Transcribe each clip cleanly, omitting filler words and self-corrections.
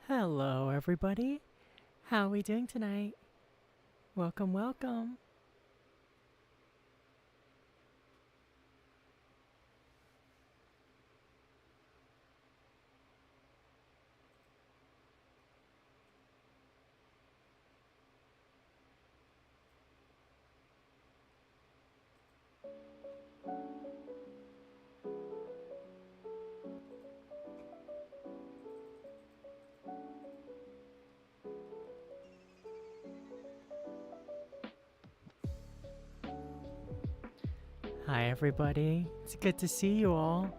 Hello, everybody. How are we doing tonight? Welcome, welcome. Hi, everybody. It's good to see you all.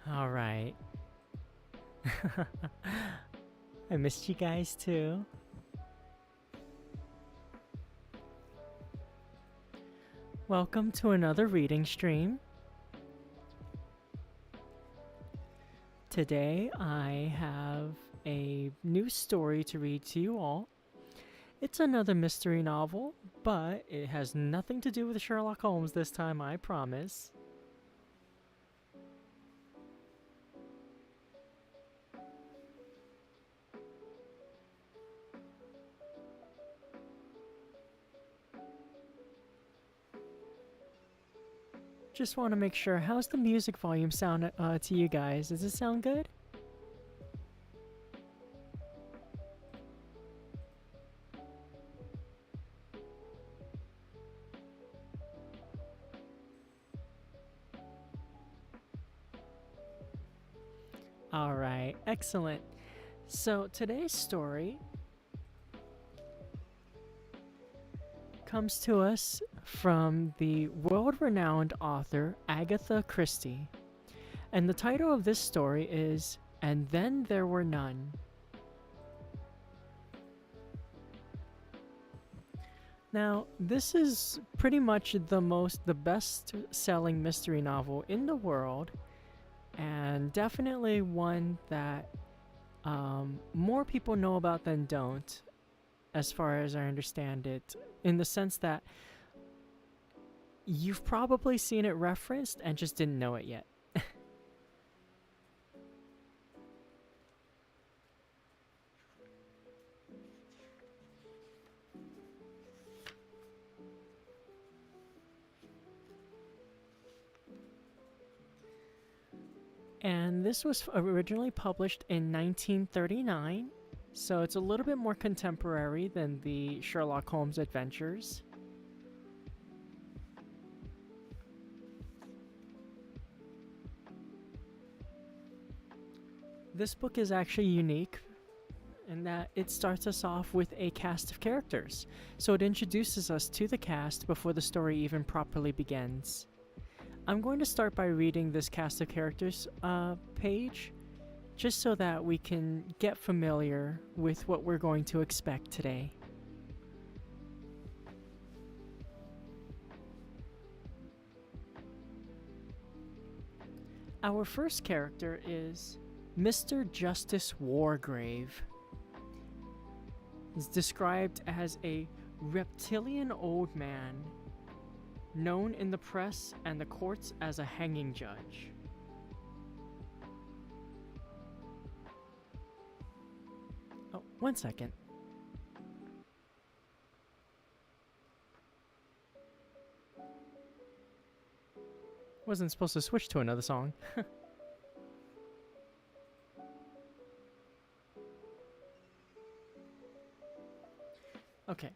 All right. I missed you guys too. Welcome to another reading stream. Today I have a new story to read to you all. It's another mystery novel, but it has nothing to do with Sherlock Holmes this time, I promise. Just want to make sure, how's the music volume sound to you guys? Does it sound good? All right, excellent. So today's story comes to us from the world-renowned author Agatha Christie. And the title of this story is And Then There Were None. Now, this is pretty much the best-selling mystery novel in the world, and definitely one that more people know about than don't, as far as I understand it, in the sense that you've probably seen it referenced and just didn't know it yet. And this was originally published in 1939, so it's a little bit more contemporary than the Sherlock Holmes adventures. This book is actually unique in that it starts us off with a cast of characters, so it introduces us to the cast before the story even properly begins. I'm going to start by reading this cast of characters page, just so that we can get familiar with what we're going to expect today. Our first character is Mr. Justice Wargrave. He's described as a reptilian old man, known in the press and the courts as a hanging judge. Oh, one second. Wasn't supposed to switch to another song. Okay.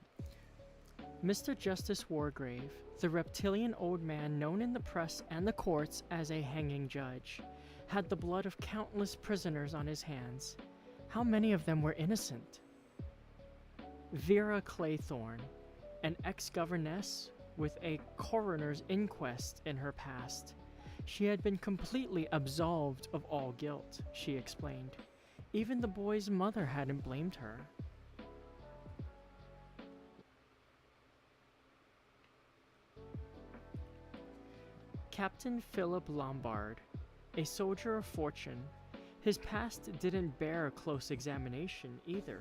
Mr. Justice Wargrave, the reptilian old man known in the press and the courts as a hanging judge, had the blood of countless prisoners on his hands. How many of them were innocent? Vera Claythorne, an ex-governess with a coroner's inquest in her past. She had been completely absolved of all guilt, she explained. Even the boy's mother hadn't blamed her. Captain Philip Lombard, a soldier of fortune. His past didn't bear close examination either.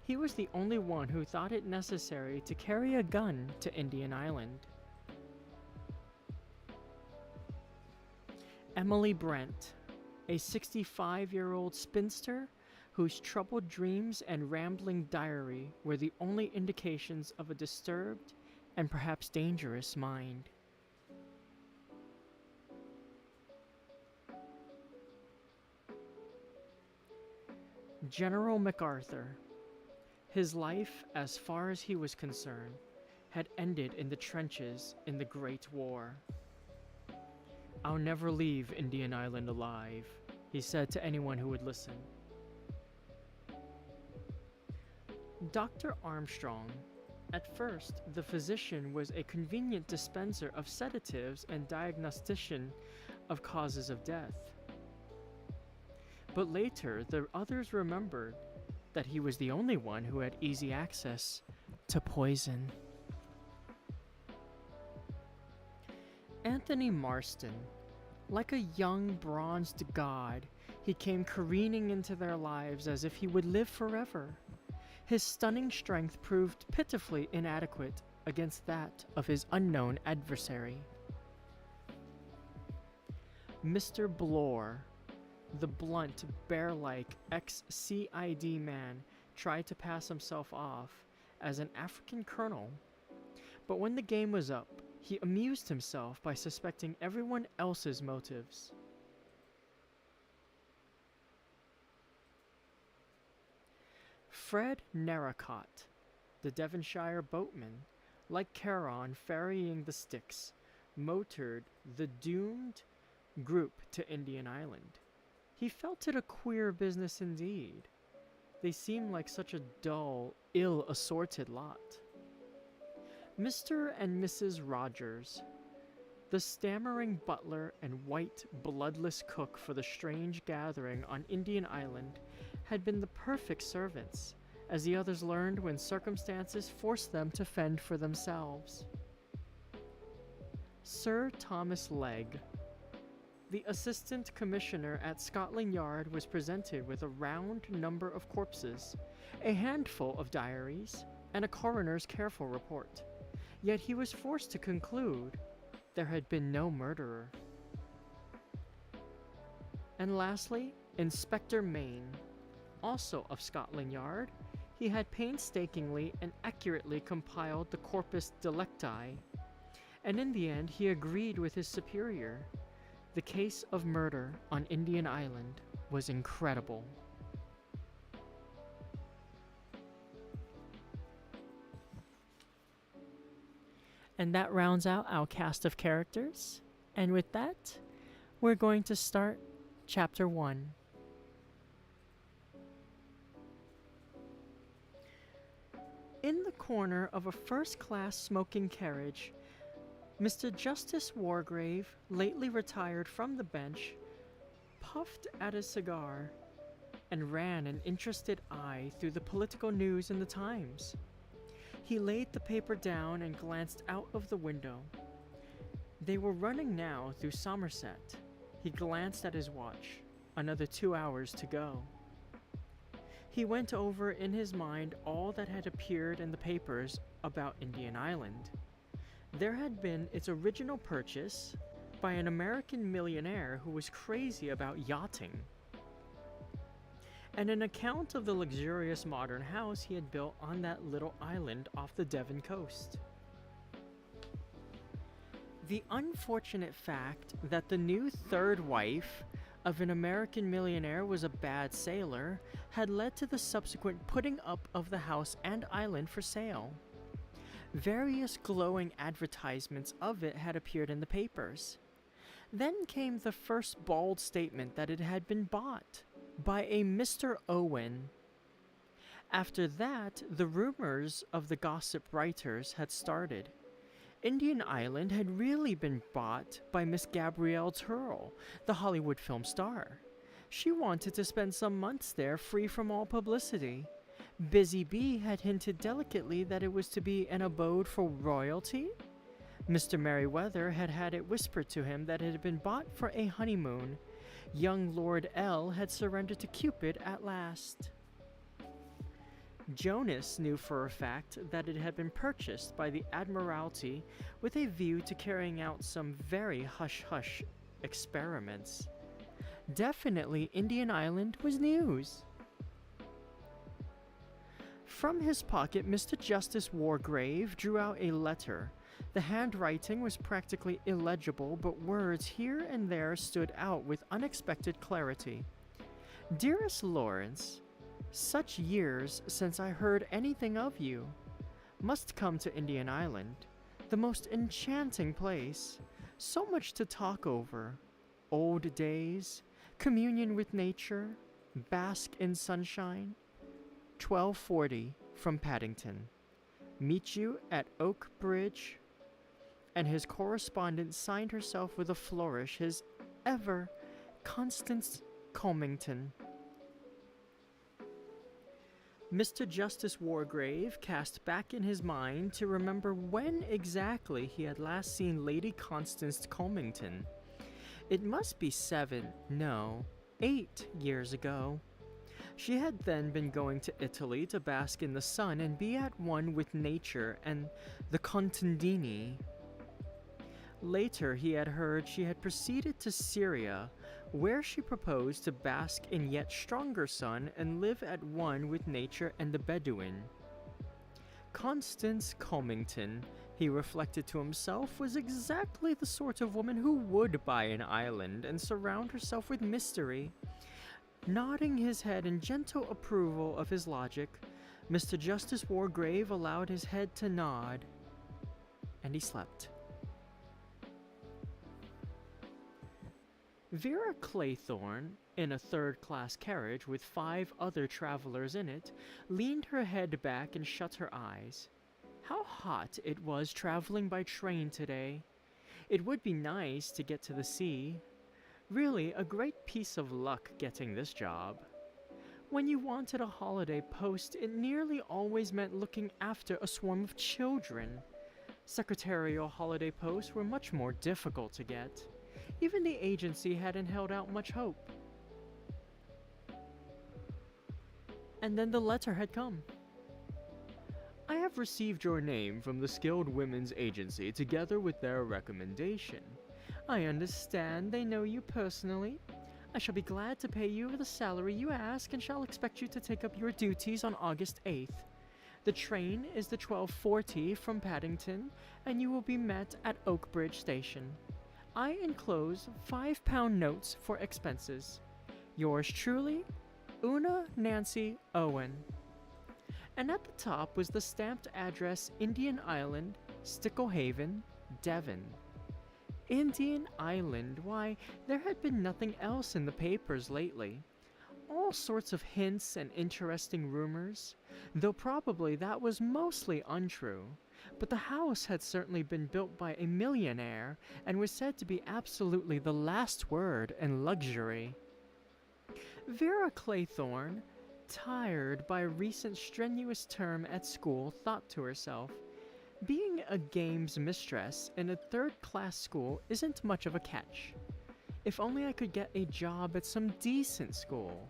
He was the only one who thought it necessary to carry a gun to Indian Island. Emily Brent, a 65-year-old spinster whose troubled dreams and rambling diary were the only indications of a disturbed and perhaps dangerous mind. General MacArthur. His life, as far as he was concerned, had ended in the trenches in the Great War. "I'll never leave Indian Island alive," he said to anyone who would listen. Dr. Armstrong. At first, the physician was a convenient dispenser of sedatives and diagnostician of causes of death. But later, the others remembered that he was the only one who had easy access to poison. Anthony Marston. Like a young bronzed god, he came careening into their lives as if he would live forever. His stunning strength proved pitifully inadequate against that of his unknown adversary. Mr. Blore. The blunt, bear-like ex-CID man tried to pass himself off as an African colonel, but when the game was up, he amused himself by suspecting everyone else's motives. Fred Narracott, the Devonshire boatman, like Charon ferrying the Styx, motored the doomed group to Indian Island. He felt it a queer business indeed. They seemed like such a dull, ill-assorted lot. Mr. and Mrs. Rogers, the stammering butler and white, bloodless cook for the strange gathering on Indian Island, had been the perfect servants, as the others learned when circumstances forced them to fend for themselves. Sir Thomas Legge. The assistant commissioner at Scotland Yard was presented with a round number of corpses, a handful of diaries, and a coroner's careful report. Yet he was forced to conclude there had been no murderer. And lastly, Inspector Maine, also of Scotland Yard. He had painstakingly and accurately compiled the corpus delicti, and in the end he agreed with his superior. The case of murder on Indian Island was incredible. And that rounds out our cast of characters. And with that, we're going to start Chapter 1. In the corner of a first-class smoking carriage, Mr. Justice Wargrave, lately retired from the bench, puffed at his cigar and ran an interested eye through the political news in the Times. He laid the paper down and glanced out of the window. They were running now through Somerset. He glanced at his watch. Another 2 hours to go. He went over in his mind all that had appeared in the papers about Indian Island. There had been its original purchase by an American millionaire who was crazy about yachting, and an account of the luxurious modern house he had built on that little island off the Devon coast. The unfortunate fact that the new third wife of an American millionaire was a bad sailor had led to the subsequent putting up of the house and island for sale. Various glowing advertisements of it had appeared in the papers. Then came the first bald statement that it had been bought by a Mr. Owen. After that, the rumors of the gossip writers had started. Indian Island had really been bought by Miss Gabrielle Turrell, the Hollywood film star. She wanted to spend some months there free from all publicity. Busy Bee had hinted delicately that it was to be an abode for royalty. Mr. Merriweather had had it whispered to him that it had been bought for a honeymoon. Young Lord L had surrendered to Cupid at last. Jonas knew for a fact that it had been purchased by the Admiralty with a view to carrying out some very hush-hush experiments. Definitely Indian Island was news. From his pocket, Mr. Justice Wargrave drew out a letter. The handwriting was practically illegible, but words here and there stood out with unexpected clarity. Dearest Lawrence, such years since I heard anything of you. Must come to Indian Island, the most enchanting place. So much to talk over. Old days, communion with nature, bask in sunshine. 12:40 from Paddington. Meet you at Oak Bridge. And his correspondent signed herself with a flourish, his ever Constance Comington. Mr. Justice Wargrave cast back in his mind to remember when exactly he had last seen Lady Constance Comington. It must be 8 years ago. She had then been going to Italy to bask in the sun and be at one with nature and the contadini. Later, he had heard she had proceeded to Syria, where she proposed to bask in yet stronger sun and live at one with nature and the Bedouin. Constance Comington, he reflected to himself, was exactly the sort of woman who would buy an island and surround herself with mystery. Nodding his head in gentle approval of his logic, Mr. Justice Wargrave allowed his head to nod, and he slept. Vera Claythorne, in a third-class carriage with 5 other travelers in it, leaned her head back and shut her eyes. How hot it was traveling by train today. It would be nice to get to the sea. Really a great piece of luck getting this job. When you wanted a holiday post, it nearly always meant looking after a swarm of children. Secretarial holiday posts were much more difficult to get. Even the agency hadn't held out much hope. And then the letter had come. I have received your name from the Skilled Women's Agency together with their recommendation. I understand they know you personally. I shall be glad to pay you the salary you ask and shall expect you to take up your duties on August 8th. The train is the 12:40 from Paddington, and you will be met at Oakbridge Station. I enclose £5 notes for expenses. Yours truly, Una Nancy Owen. And at the top was the stamped address Indian Island, Sticklehaven, Devon. Indian Island, why, there had been nothing else in the papers lately. All sorts of hints and interesting rumors, though probably that was mostly untrue. But the house had certainly been built by a millionaire and was said to be absolutely the last word in luxury. Vera Claythorne, tired by a recent strenuous term at school, thought to herself, being a games mistress in a third-class school isn't much of a catch. If only I could get a job at some decent school.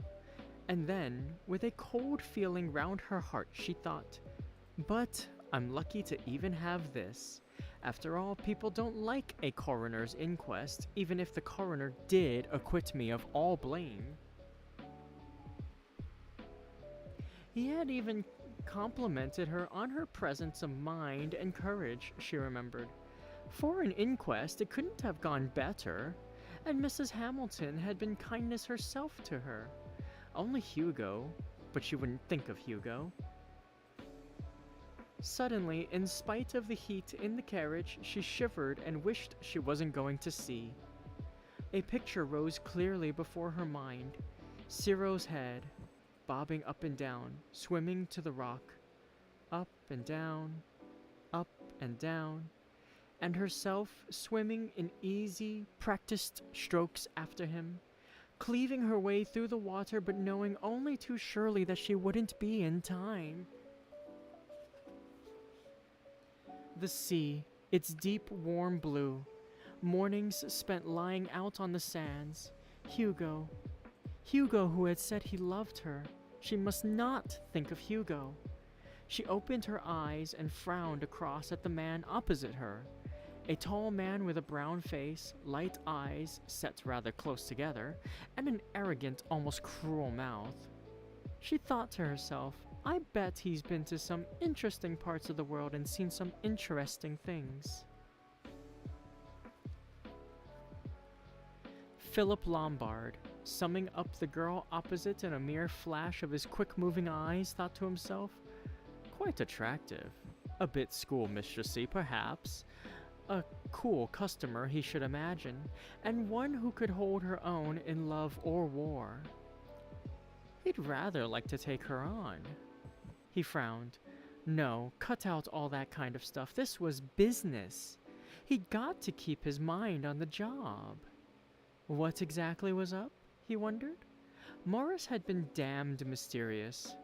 And then, with a cold feeling round her heart, she thought, but I'm lucky to even have this. After all, people don't like a coroner's inquest, even if the coroner did acquit me of all blame. He had even complimented her on her presence of mind and courage, she remembered. For an inquest, it couldn't have gone better, and Mrs. Hamilton had been kindness herself to her. Only Hugo, but she wouldn't think of Hugo. Suddenly, in spite of the heat in the carriage, she shivered and wished she wasn't going to sea. A picture rose clearly before her mind. Ciro's head, bobbing up and down, swimming to the rock, up and down, and herself swimming in easy, practiced strokes after him, cleaving her way through the water but knowing only too surely that she wouldn't be in time. The sea, its deep, warm blue, mornings spent lying out on the sands, Hugo who had said he loved her. She must not think of Hugo. She opened her eyes and frowned across at the man opposite her, a tall man with a brown face, light eyes set rather close together, and an arrogant, almost cruel mouth. She thought to herself, I bet he's been to some interesting parts of the world and seen some interesting things. Philip Lombard, summing up the girl opposite in a mere flash of his quick-moving eyes, thought to himself, quite attractive. A bit schoolmistressy, perhaps. A cool customer, he should imagine, and one who could hold her own in love or war. He'd rather like to take her on. He frowned. No, cut out all that kind of stuff. This was business. He'd got to keep his mind on the job. What exactly was up, he wondered? Morris had been damned mysterious.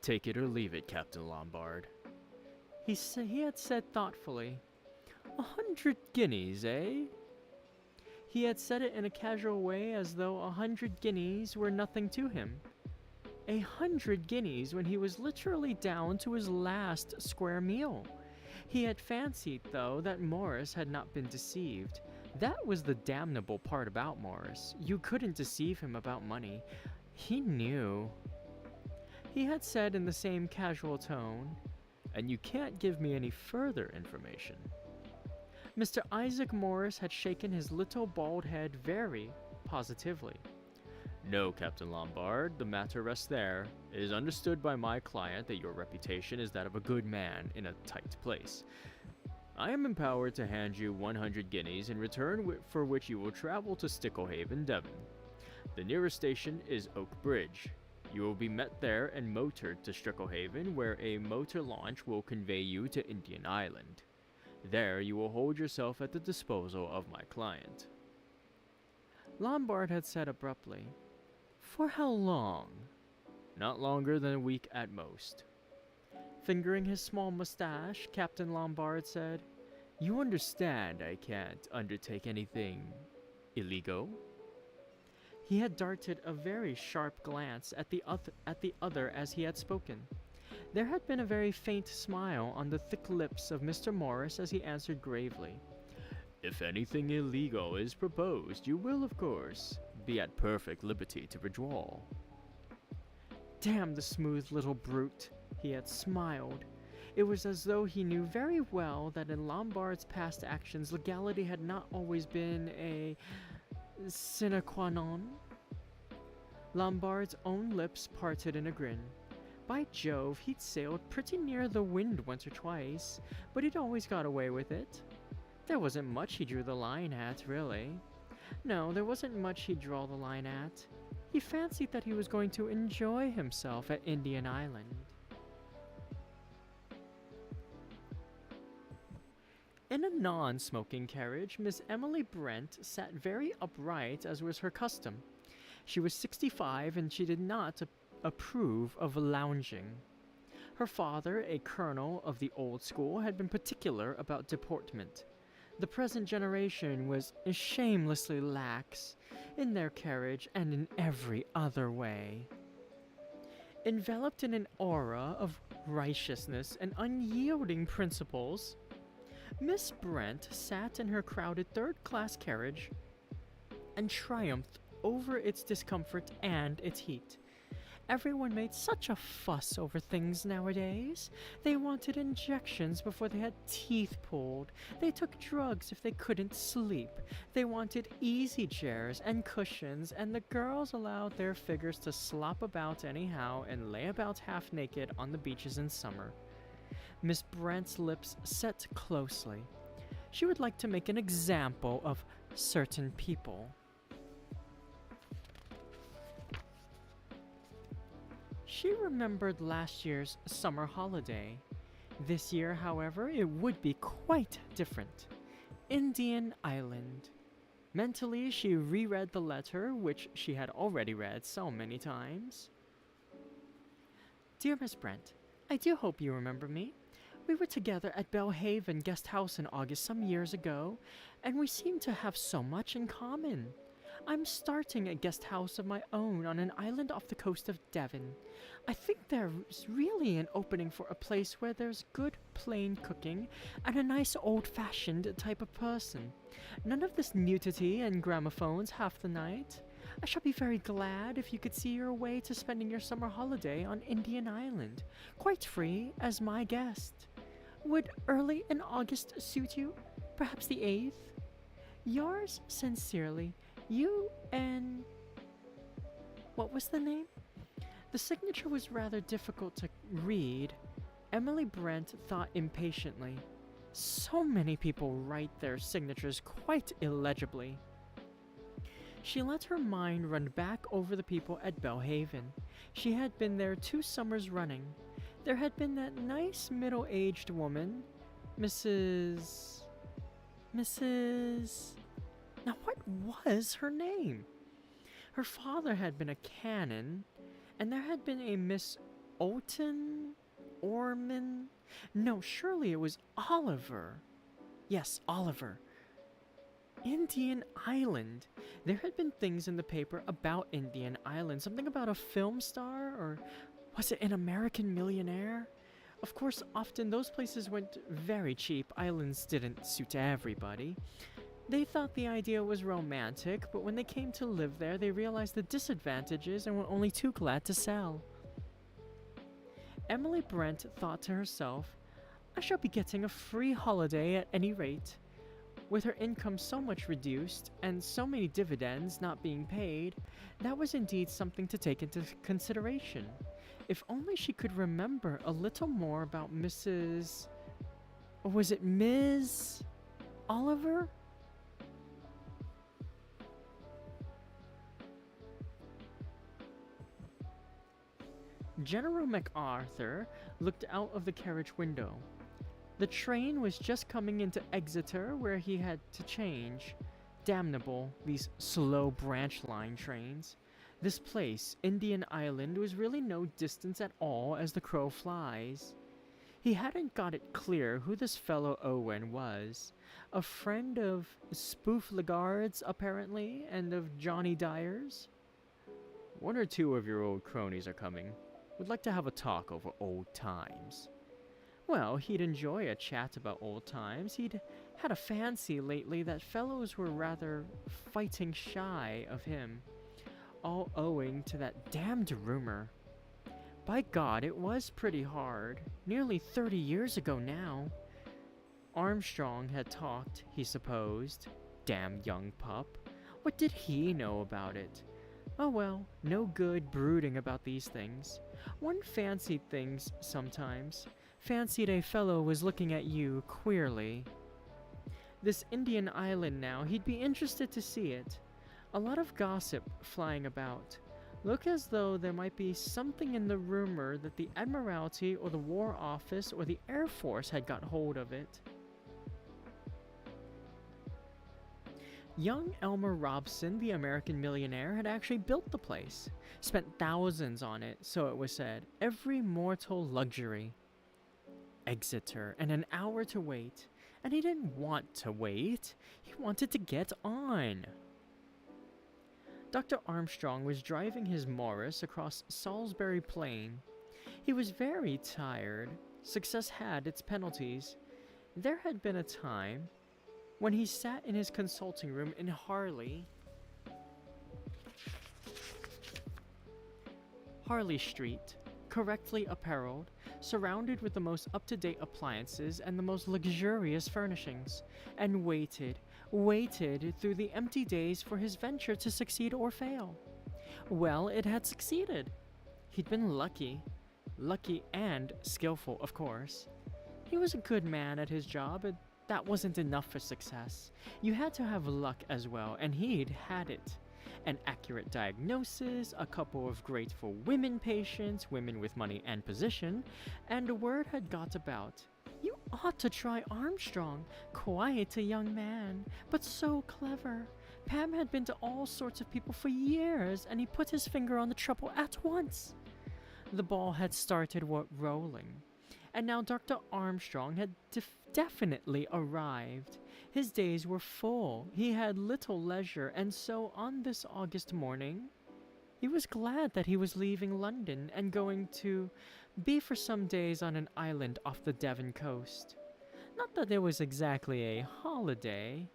Take it or leave it, Captain Lombard. He had said thoughtfully. 100 guineas, eh? He had said it in a casual way as though 100 guineas were nothing to him. 100 guineas when he was literally down to his last square meal. He had fancied, though, that Morris had not been deceived. That was the damnable part about Morris. You couldn't deceive him about money. He knew. He had said in the same casual tone, and you can't give me any further information. Mr. Isaac Morris had shaken his little bald head very positively. No, Captain Lombard, the matter rests there. It is understood by my client that your reputation is that of a good man in a tight place. I am empowered to hand you 100 guineas in return for which you will travel to Sticklehaven, Devon. The nearest station is Oak Bridge. You will be met there and motored to Sticklehaven, where a motor launch will convey you to Indian Island. There you will hold yourself at the disposal of my client. Lombard had said abruptly, For how long? Not longer than a week at most. Fingering his small mustache, Captain Lombard said, You understand I can't undertake anything illegal? He had darted a very sharp glance at the other as he had spoken. There had been a very faint smile on the thick lips of Mr. Morris as he answered gravely, If anything illegal is proposed, you will, of course, be at perfect liberty to withdraw. Damn the smooth little brute, he had smiled. It was as though he knew very well that in Lombard's past actions legality had not always been a sine qua non. Lombard's own lips parted in a grin. By Jove, he'd sailed pretty near the wind once or twice, but he'd always got away with it. There wasn't much he drew the line at, really. No, there wasn't much he'd draw the line at. He fancied that he was going to enjoy himself at Indian Island. In a non smoking carriage, Miss Emily Brent sat very upright as was her custom. She was 65 and she did not approve of lounging. Her father, a colonel of the old school, had been particular about deportment. The present generation was shamelessly lax in their carriage and in every other way. Enveloped in an aura of righteousness and unyielding principles, Miss Brent sat in her crowded third-class carriage and triumphed over its discomfort and its heat. Everyone made such a fuss over things nowadays. They wanted injections before they had teeth pulled. They took drugs if they couldn't sleep. They wanted easy chairs and cushions, and the girls allowed their figures to slop about anyhow and lay about half naked on the beaches in summer. Miss Brent's lips set closely. She would like to make an example of certain people. She remembered last year's summer holiday. This year, however, it would be quite different. Indian Island. Mentally, she reread the letter, which she had already read so many times. Dear Miss Brent, I do hope you remember me. We were together at Belhaven Guest House in August some years ago, and we seem to have so much in common. I'm starting a guest house of my own on an island off the coast of Devon. I think there's really an opening for a place where there's good plain cooking and a nice old-fashioned type of person. None of this nudity and gramophones half the night. I shall be very glad if you could see your way to spending your summer holiday on Indian Island, quite free as my guest. Would early in August suit you? Perhaps the 8th? Yours sincerely, U.N. What was the name? The signature was rather difficult to read. Emily Brent thought impatiently. So many people write their signatures quite illegibly. She let her mind run back over the people at Belhaven. She had been there 2 summers running. There had been that nice middle-aged woman, Mrs. Now what was her name? Her father had been a canon, and there had been a Miss Orman? No, surely it was Oliver. Yes, Oliver. Indian Island. There had been things in the paper about Indian Island. Something about a film star, or was it an American millionaire? Of course, often those places went very cheap. Islands didn't suit everybody. They thought the idea was romantic, but when they came to live there, they realized the disadvantages and were only too glad to sell. Emily Brent thought to herself, I shall be getting a free holiday at any rate. With her income so much reduced, and so many dividends not being paid, that was indeed something to take into consideration. If only she could remember a little more about Mrs. Or was it Ms. Oliver? General MacArthur looked out of the carriage window. The train was just coming into Exeter, where he had to change. Damnable, these slow branch line trains. This place, Indian Island, was really no distance at all as the crow flies. He hadn't got it clear who this fellow Owen was. A friend of Spoof Lagarde's, apparently, and of Johnny Dyer's. 1 or 2 of your old cronies are coming. Would like to have a talk over old times. Well, he'd enjoy a chat about old times. He'd had a fancy lately that fellows were rather fighting shy of him, all owing to that damned rumor. By God, it was pretty hard. Nearly 30 years ago now. Armstrong had talked, he supposed. Damn young pup. What did he know about it? Oh well, no good brooding about these things. One fancied things sometimes. Fancied a fellow was looking at you queerly. This Indian Island now, he'd be interested to see it. A lot of gossip flying about. Look as though there might be something in the rumor that the Admiralty or the War Office or the Air Force had got hold of it. Young Elmer Robson, the American millionaire, had actually built the place, spent thousands on it, so it was said, every mortal luxury. Exeter, and an hour to wait. And he didn't want to wait, he wanted to get on. Dr. Armstrong was driving his Morris across Salisbury Plain. He was very tired. Success had its penalties. There had been a time when he sat in his consulting room in Harley Street, correctly appareled, surrounded with the most up-to-date appliances and the most luxurious furnishings, and waited through the empty days for his venture to succeed or fail. Well, it had succeeded. He'd been lucky and skillful, of course. He was a good man at his job, but that wasn't enough for success. You had to have luck as well, and he'd had it. An accurate diagnosis, a couple of grateful women patients, women with money and position, and a word had got about. You ought to try Armstrong. Quite a young man, but so clever. Pam had been to all sorts of people for years, and he put his finger on the trouble at once. The ball had started rolling, and now Dr. Armstrong had definitely arrived. His days were full, he had little leisure, and so on this August morning, he was glad that he was leaving London and going to be for some days on an island off the Devon coast. Not that it was exactly a holiday.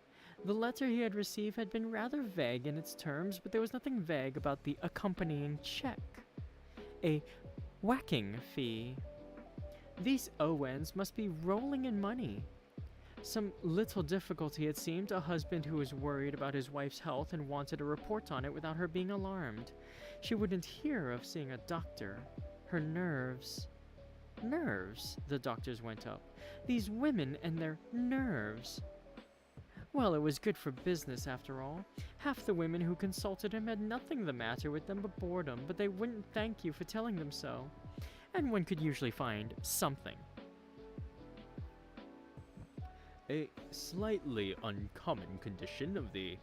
The letter he had received had been rather vague in its terms, but there was nothing vague about the accompanying check. A whacking fee. These Owens must be rolling in money. Some little difficulty, it seemed, a husband who was worried about his wife's health and wanted a report on it without her being alarmed. She wouldn't hear of seeing a doctor. Her nerves. Nerves, the doctors went up. These women and their nerves. Well, it was good for business, after all. Half the women who consulted him had nothing the matter with them but boredom, but they wouldn't thank you for telling them so. And one could usually find something. A slightly uncommon condition of the...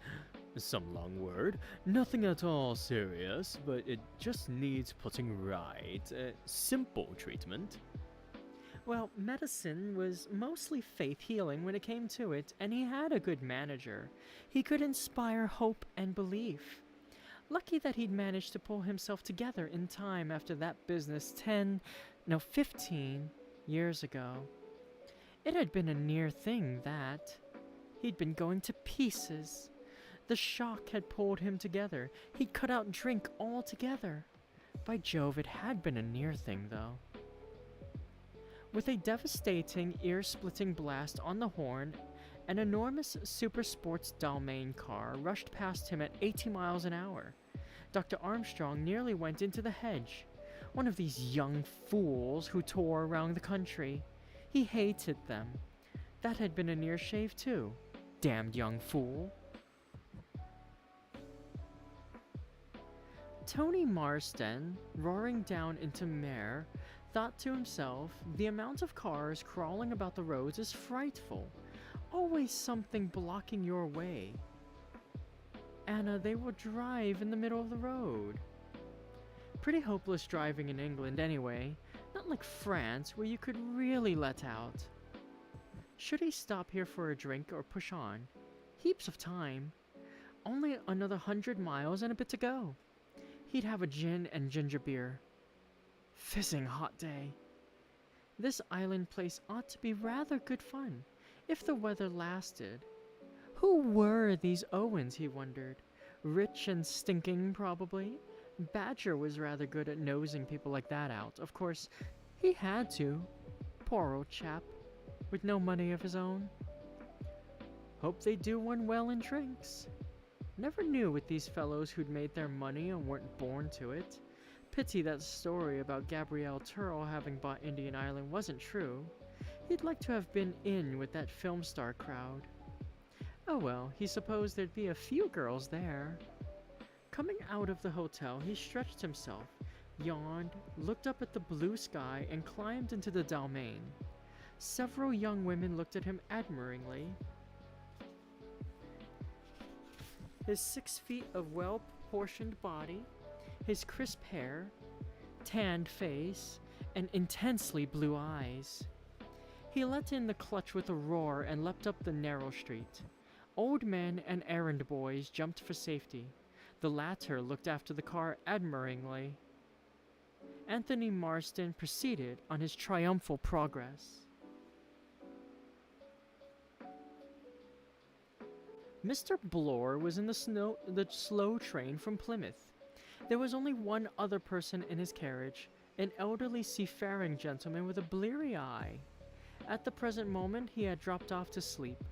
some long word. Nothing at all serious, but it just needs putting right. Simple treatment. Well, medicine was mostly faith healing when it came to it, and he had a good manager. He could inspire hope and belief. Lucky that he'd managed to pull himself together in time after that business 15 years ago. It had been a near thing, that. He'd been going to pieces. The shock had pulled him together. He'd cut out drink altogether. By Jove, it had been a near thing, though. With a devastating, ear-splitting blast on the horn, an enormous super sports Dalmain car rushed past him at 80 miles an hour. Dr. Armstrong nearly went into the hedge. One of these young fools who tore around the country. He hated them. That had been a near shave, too. Damned young fool. Tony Marsden, roaring down into Mare, thought to himself, the amount of cars crawling about the roads is frightful. Always something blocking your way. Anna, they will drive in the middle of the road. Pretty hopeless driving in England anyway. Not like France, where you could really let out. Should he stop here for a drink or push on? Heaps of time. Only another 100 miles and a bit to go. He'd have a gin and ginger beer. Fizzing hot day. This island place ought to be rather good fun, if the weather lasted. Who were these Owens, he wondered. Rich and stinking, probably. Badger was rather good at nosing people like that out. Of course, he had to. Poor old chap, with no money of his own. Hope they do one well in drinks. Never knew with these fellows who'd made their money and weren't born to it. Pity that story about Gabrielle Turrell having bought Indian Island wasn't true. He'd like to have been in with that film star crowd. Oh well, he supposed there'd be a few girls there. Coming out of the hotel, he stretched himself, yawned, looked up at the blue sky, and climbed into the Dalmain. Several young women looked at him admiringly. His 6 feet of well-proportioned body, his crisp hair, tanned face, and intensely blue eyes. He let in the clutch with a roar and leapt up the narrow street. Old men and errand boys jumped for safety. The latter looked after the car admiringly. Anthony Marston proceeded on his triumphal progress. Mr. Bloor was in the slow train from Plymouth. There was only one other person in his carriage, an elderly seafaring gentleman with a bleary eye. At the present moment he had dropped off to sleep.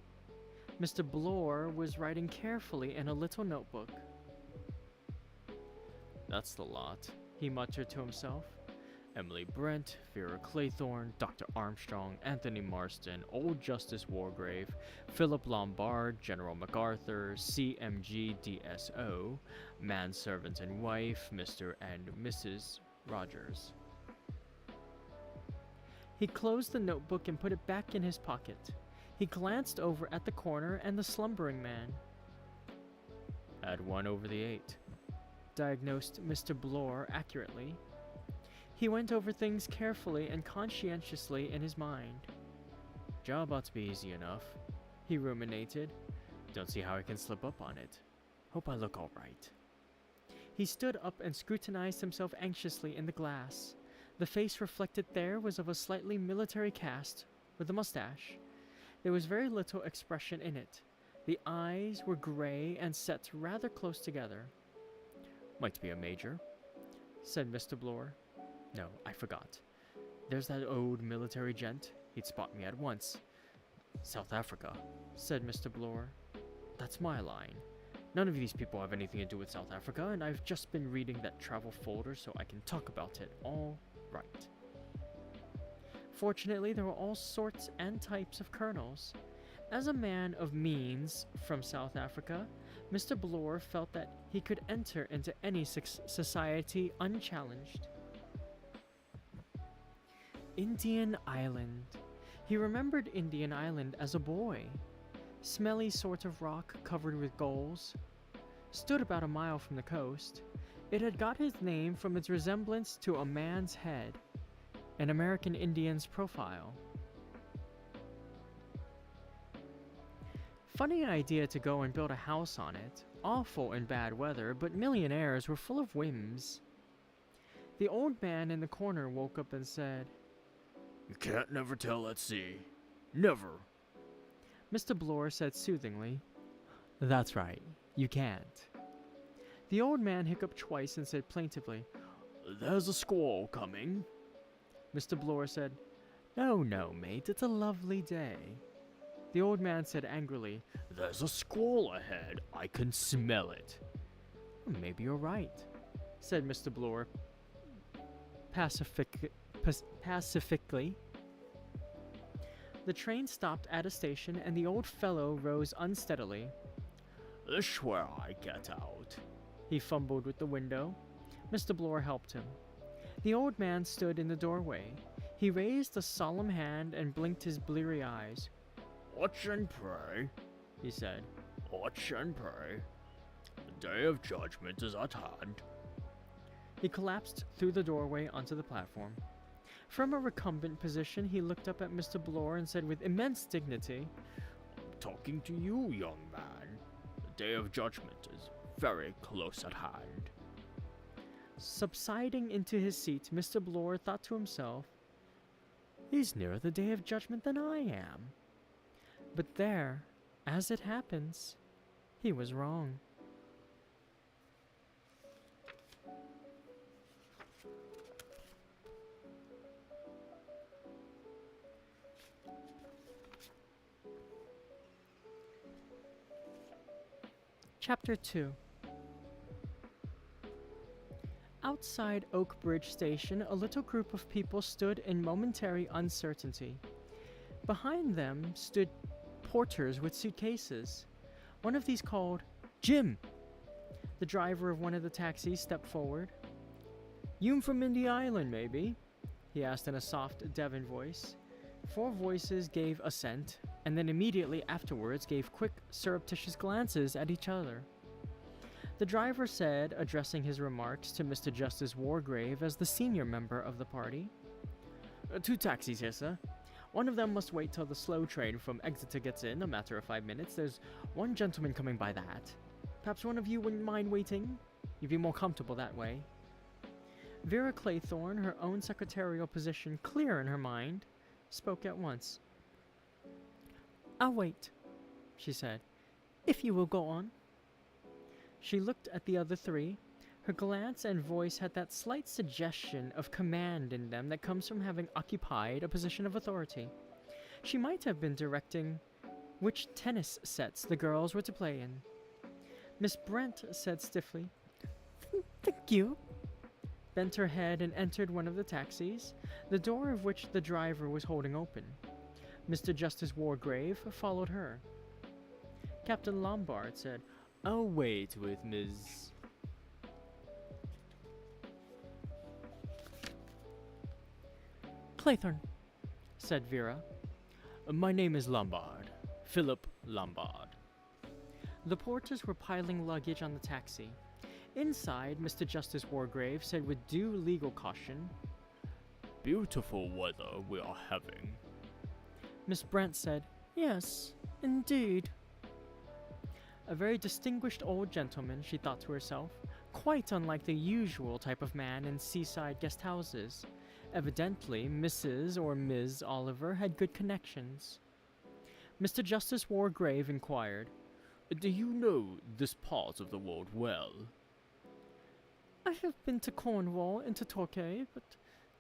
Mr. Bloor was writing carefully in a little notebook. "That's the lot," he muttered to himself. "Emily Brent, Vera Claythorne, Dr. Armstrong, Anthony Marston, Old Justice Wargrave, Philip Lombard, General MacArthur, CMG DSO, manservant and wife, Mr. and Mrs. Rogers." He closed the notebook and put it back in his pocket. He glanced over at the corner and the slumbering man. "Add 1 over the 8, diagnosed Mr. Bloor accurately. He went over things carefully and conscientiously in his mind. "Job ought to be easy enough," he ruminated. "Don't see how I can slip up on it. Hope I look all right." He stood up and scrutinized himself anxiously in the glass. The face reflected there was of a slightly military cast, with a mustache. There was very little expression in it. The eyes were gray and set rather close together. "Might be a major," said Mr. Bloor. "No, I forgot. There's that old military gent. He'd spot me at once." "South Africa," said Mr. Bloor. "That's my line. None of these people have anything to do with South Africa, and I've just been reading that travel folder so I can talk about it all right." Fortunately, there were all sorts and types of colonels. As a man of means from South Africa, Mr. Bloor felt that he could enter into any society unchallenged. Indian Island. He remembered Indian Island as a boy. Smelly sort of rock covered with gulls. Stood about a mile from the coast. It had got its name from its resemblance to a man's head, an American Indian's profile. Funny idea to go and build a house on it. Awful in bad weather, but millionaires were full of whims. The old man in the corner woke up and said, "You can't never tell at sea. Never." Mr. Bloor said soothingly, "That's right, you can't." The old man hiccuped twice and said plaintively, "There's a squall coming." Mr. Bloor said, "No, no, mate, it's a lovely day." The old man said angrily, "There's a squall ahead. I can smell it." "Maybe you're right," said Mr. Bloor pacifically. The train stopped at a station and the old fellow rose unsteadily. "This where I get out." He fumbled with the window. Mr. Bloor helped him. The old man stood in the doorway. He raised a solemn hand and blinked his bleary eyes. "Watch and pray," he said. "Watch and pray. The day of judgment is at hand." He collapsed through the doorway onto the platform. From a recumbent position, he looked up at Mr. Bloor and said with immense dignity, "I'm talking to you, young man. The day of judgment is very close at hand." Subsiding into his seat, Mr. Bloor thought to himself, "He's nearer the day of judgment than I am." But there, as it happens, he was wrong. Chapter 2. Outside Oak Bridge Station, a little group of people stood in momentary uncertainty. Behind them stood porters with suitcases. One of these called, "Jim!" The driver of one of the taxis stepped forward. "You from Indy Island, maybe?" he asked in a soft Devon voice. 4 voices gave assent, and then immediately afterwards gave quick, surreptitious glances at each other. The driver said, addressing his remarks to Mr. Justice Wargrave as the senior member of the party. Two taxis here, sir. One of them must wait till the slow train from Exeter gets in, a matter of 5 minutes. There's one gentleman coming by that. Perhaps one of you wouldn't mind waiting? You'd be more comfortable that way. Vera Claythorne, her own secretarial position clear in her mind, spoke at once. I'll wait, she said, if you will go on. She looked at the other three. Her glance and voice had that slight suggestion of command in them that comes from having occupied a position of authority. She might have been directing which tennis sets the girls were to play in. Miss Brent said stiffly, Thank you, bent her head and entered one of the taxis, the door of which the driver was holding open. Mr. Justice Wargrave followed her. Captain Lombard said, I'll wait with Ms. Claythorne, said Vera. My name is Lombard. Philip Lombard. The porters were piling luggage on the taxi. Inside, Mr. Justice Wargrave said with due legal caution, Beautiful weather we are having. Miss Brent said, Yes, indeed. A very distinguished old gentleman, she thought to herself, quite unlike the usual type of man in seaside guest houses. Evidently, Mrs. or Ms. Oliver had good connections. Mr. Justice Wargrave inquired, Do you know this part of the world well? I have been to Cornwall and to Torquay, but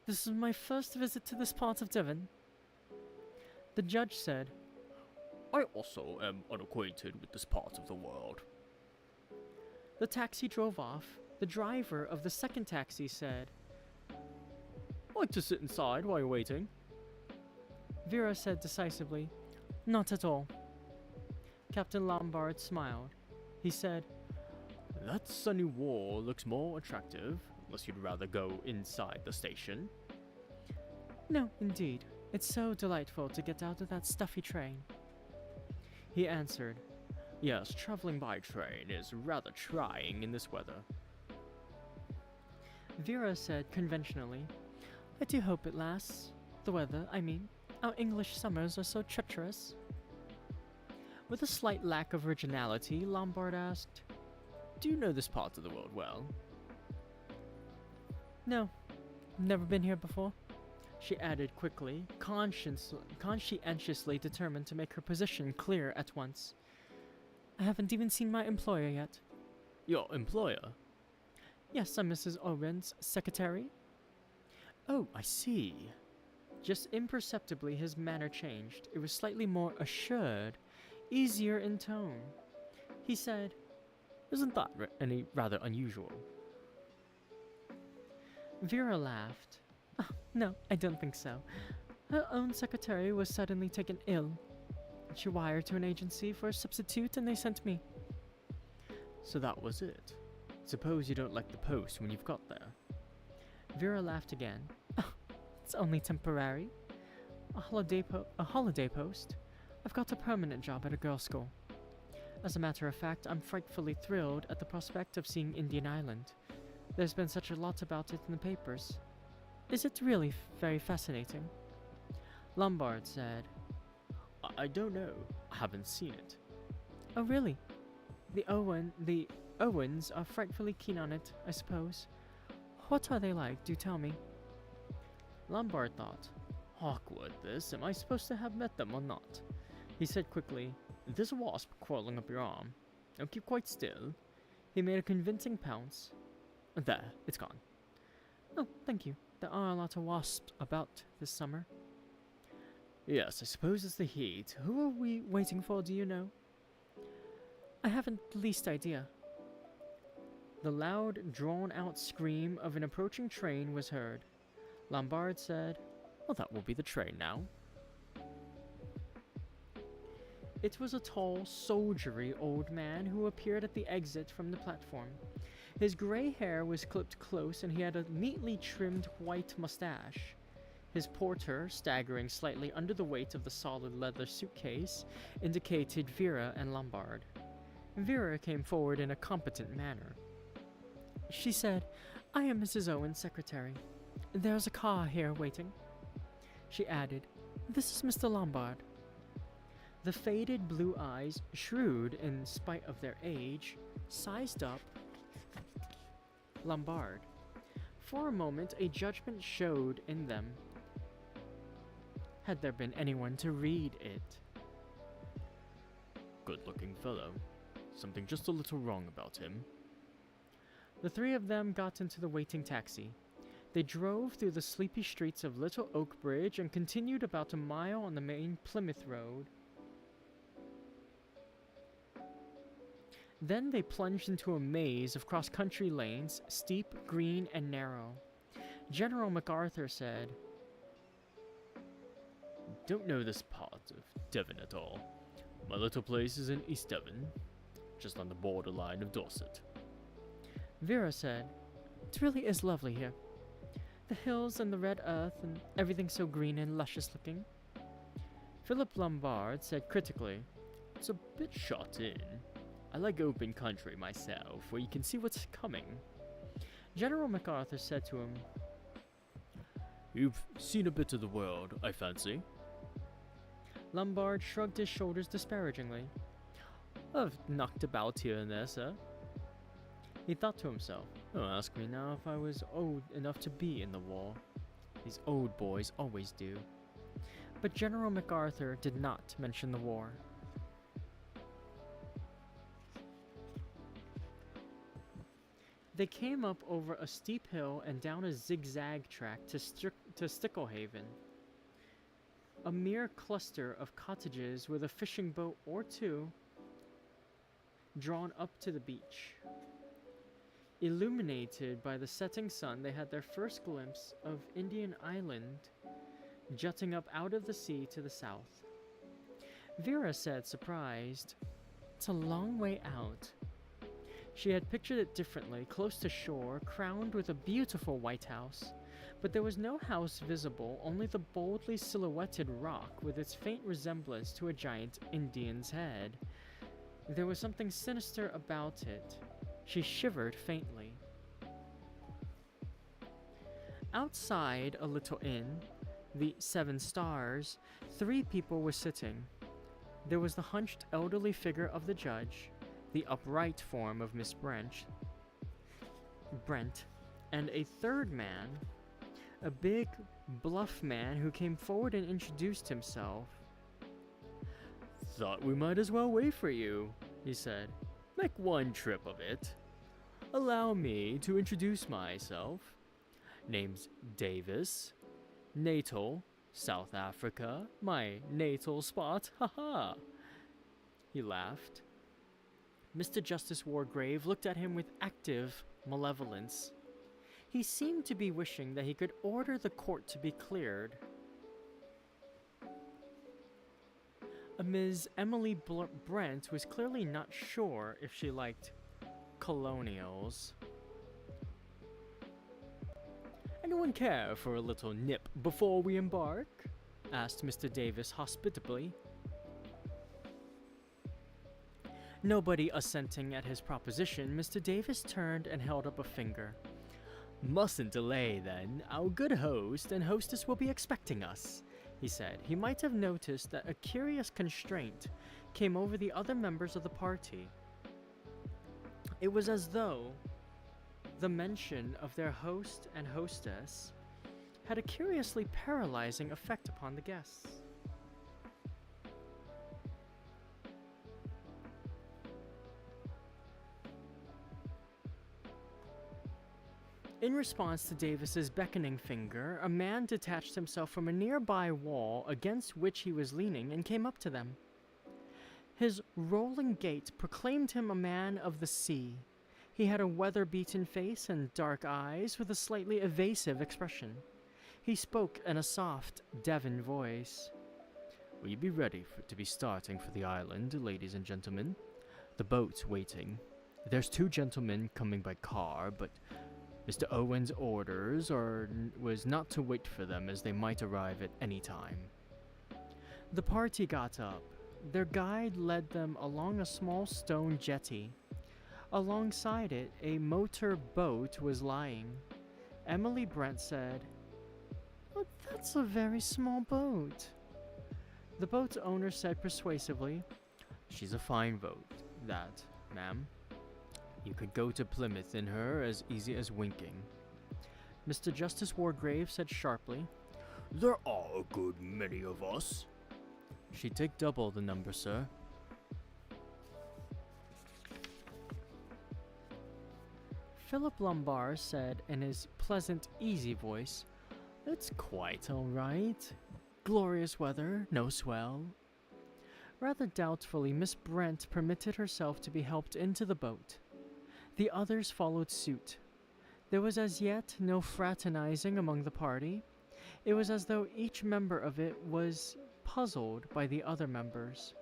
this is my first visit to this part of Devon. The judge said, I also am unacquainted with this part of the world. The taxi drove off. The driver of the second taxi said, Like to sit inside while you're waiting? Vera said decisively, Not at all. Captain Lombard smiled. He said, That sunny wall looks more attractive, unless you'd rather go inside the station. No, indeed. It's so delightful to get out of that stuffy train. He answered, Yes, traveling by train is rather trying in this weather. Vera said conventionally, I do hope it lasts. The weather, I mean. Our English summers are so treacherous. With a slight lack of originality, Lombard asked, Do you know this part of the world well? No, never been here before, she added quickly, conscientiously determined to make her position clear at once. I haven't even seen my employer yet. Your employer? Yes, I'm Mrs. Owen's secretary. Oh, I see. Just imperceptibly his manner changed. It was slightly more assured, easier in tone. He said, Isn't that any rather unusual? Vera laughed. Oh, no, I don't think so. Her own secretary was suddenly taken ill. She wired to an agency for a substitute and they sent me. So that was it. Suppose you don't like the post when you've got there. Vera laughed again. Oh, it's only temporary. A holiday post. I've got a permanent job at a girls' school. As a matter of fact, I'm frightfully thrilled at the prospect of seeing Indian Island. There's been such a lot about it in the papers. Is it really very fascinating? Lombard said, I don't know. I haven't seen it. Oh, really? The Owens are frightfully keen on it, I suppose. What are they like? Do tell me. Lombard thought, Awkward this. Am I supposed to have met them or not? He said quickly, There's a wasp crawling up your arm. Now keep quite still. He made a convincing pounce. There, it's gone. Oh, thank you. There are a lot of wasps about this summer. Yes, I suppose it's the heat. Who are we waiting for, do you know? I haven't the least idea. The loud, drawn-out scream of an approaching train was heard. Lombard said, Well, that will be the train now. It was a tall, soldiery old man who appeared at the exit from the platform. His gray hair was clipped close and he had a neatly trimmed white mustache. His porter, staggering slightly under the weight of the solid leather suitcase, indicated Vera and Lombard. Vera came forward in a competent manner. She said, "I am Mrs. Owen's secretary. There's a car here waiting." She added, "This is Mr. Lombard." The faded blue eyes, shrewd in spite of their age, sized up Lombard. For a moment, a judgment showed in them, had there been anyone to read it. Good-looking fellow. Something just a little wrong about him. The three of them got into the waiting taxi. They drove through the sleepy streets of Little Oak Bridge and continued about a mile on the main Plymouth Road. Then they plunged into a maze of cross-country lanes, steep, green, and narrow. General MacArthur said, "Don't know this part of Devon at all. My little place is in East Devon, just on the borderline of Dorset." Vera said, "It really is lovely here. The hills and the red earth and everything so green and luscious looking." Philip Lombard said critically, "It's a bit shut in. I like open country myself, where you can see what's coming." General MacArthur said to him, "You've seen a bit of the world, I fancy." Lombard shrugged his shoulders disparagingly. "I've knocked about here and there, sir." He thought to himself, "Don't ask me now if I was old enough to be in the war. These old boys always do." But General MacArthur did not mention the war. They came up over a steep hill and down a zigzag track to Sticklehaven, a mere cluster of cottages with a fishing boat or two drawn up to the beach. Illuminated by the setting sun, they had their first glimpse of Indian Island jutting up out of the sea to the south. Vera said, surprised, "It's a long way out." She had pictured it differently, close to shore, crowned with a beautiful white house. But there was no house visible, only the boldly silhouetted rock with its faint resemblance to a giant Indian's head. There was something sinister about it. She shivered faintly. Outside a little inn, the 7 Stars, 3 people were sitting. There was the hunched elderly figure of the judge, the upright form of Miss Brent, and a third man, a big, bluff man who came forward and introduced himself. "Thought we might as well wait for you," he said. "Make one trip of it. Allow me to introduce myself. Name's Davis. Natal, South Africa, my natal spot, haha." He laughed. Mr. Justice Wargrave looked at him with active malevolence. He seemed to be wishing that he could order the court to be cleared. Ms. Emily Brent was clearly not sure if she liked colonials. "Anyone care for a little nip before we embark?" asked Mr. Davis hospitably. Nobody assenting at his proposition, Mr. Davis turned and held up a finger. "Mustn't delay, then. Our good host and hostess will be expecting us," he said. He might have noticed that a curious constraint came over the other members of the party. It was as though the mention of their host and hostess had a curiously paralyzing effect upon the guests. In response to Davis's beckoning finger, a man detached himself from a nearby wall against which he was leaning and came up to them. His rolling gait proclaimed him a man of the sea. He had a weather-beaten face and dark eyes with a slightly evasive expression. He spoke in a soft Devon voice. "Will you be ready to be starting for the island, ladies and gentlemen? The boat's waiting. There's 2 gentlemen coming by car, but Mr. Owen's orders was not to wait for them, as they might arrive at any time." The party got up. Their guide led them along a small stone jetty. Alongside it, a motor boat was lying. Emily Brent said, "Oh, that's a very small boat." The boat's owner said persuasively, She's a fine boat, that, ma'am. You could go to Plymouth in her as easy as winking. Mr. Justice Wargrave said sharply, There are a good many of us. She'd take double the number, sir. Philip Lombard said in his pleasant, easy voice, "It's quite all right. Glorious weather, no swell." Rather doubtfully, Miss Brent permitted herself to be helped into the boat. The others followed suit. There was as yet no fraternizing among the party. It was as though each member of it was puzzled by the other members.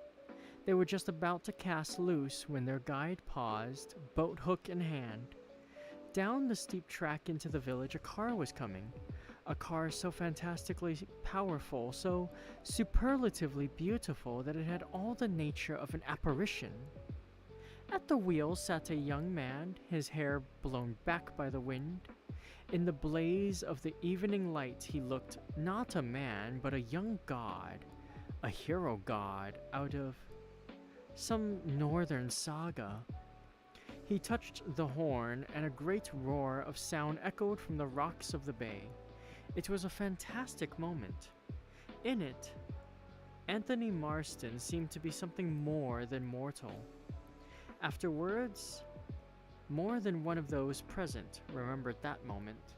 They were just about to cast loose when their guide paused, boat hook in hand. Down the steep track into the village, a car was coming. A car so fantastically powerful, so superlatively beautiful that it had all the nature of an apparition. At the wheel sat a young man, his hair blown back by the wind. In the blaze of the evening light, he looked not a man, but a young god, a hero god out of some northern saga. He touched the horn, and a great roar of sound echoed from the rocks of the bay. It was a fantastic moment. In it, Anthony Marston seemed to be something more than mortal. Afterwards, more than one of those present remembered that moment.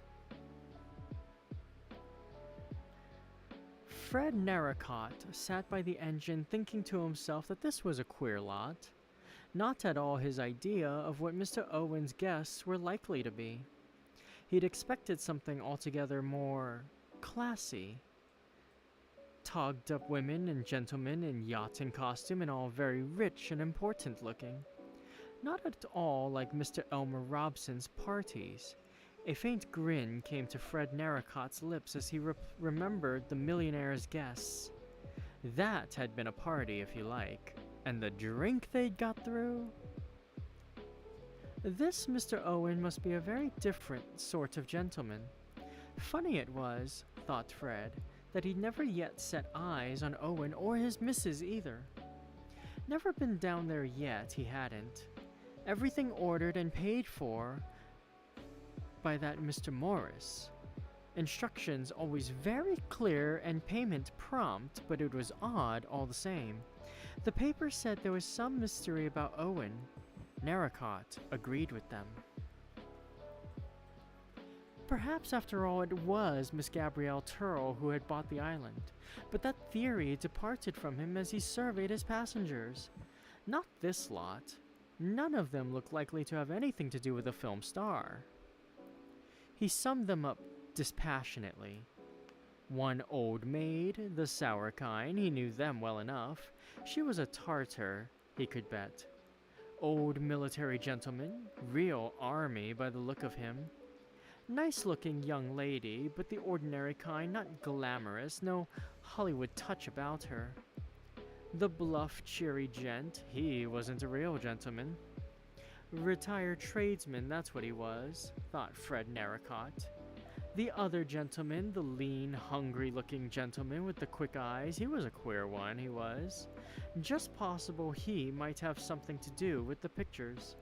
Fred Narracott sat by the engine thinking to himself that this was a queer lot. Not at all his idea of what Mr. Owen's guests were likely to be. He'd expected something altogether more classy. Togged up women and gentlemen in yachting costume and all very rich and important looking. Not at all like Mr. Elmer Robson's parties. A faint grin came to Fred Narracott's lips as he remembered the millionaire's guests. That had been a party, if you like. And the drink they'd got through? This Mr. Owen must be a very different sort of gentleman. Funny it was, thought Fred, that he'd never yet set eyes on Owen or his missus either. Never been down there yet, he hadn't. Everything ordered and paid for by that Mr. Morris. Instructions always very clear and payment prompt, but it was odd all the same. The paper said there was some mystery about Owen. Narracott agreed with them. Perhaps after all it was Miss Gabrielle Turrell who had bought the island, but that theory departed from him as he surveyed his passengers. Not this lot. None of them looked likely to have anything to do with a film star. He summed them up dispassionately. One old maid, the sour kind, he knew them well enough. She was a Tartar, he could bet. Old military gentleman, real army by the look of him. Nice-looking young lady, but the ordinary kind, not glamorous, no Hollywood touch about her. The bluff, cheery gent, he wasn't a real gentleman. Retired tradesman, that's what he was, thought Fred Narracott. The other gentleman, the lean, hungry-looking gentleman with the quick eyes, he was a queer one, he was. Just possible he might have something to do with the pictures.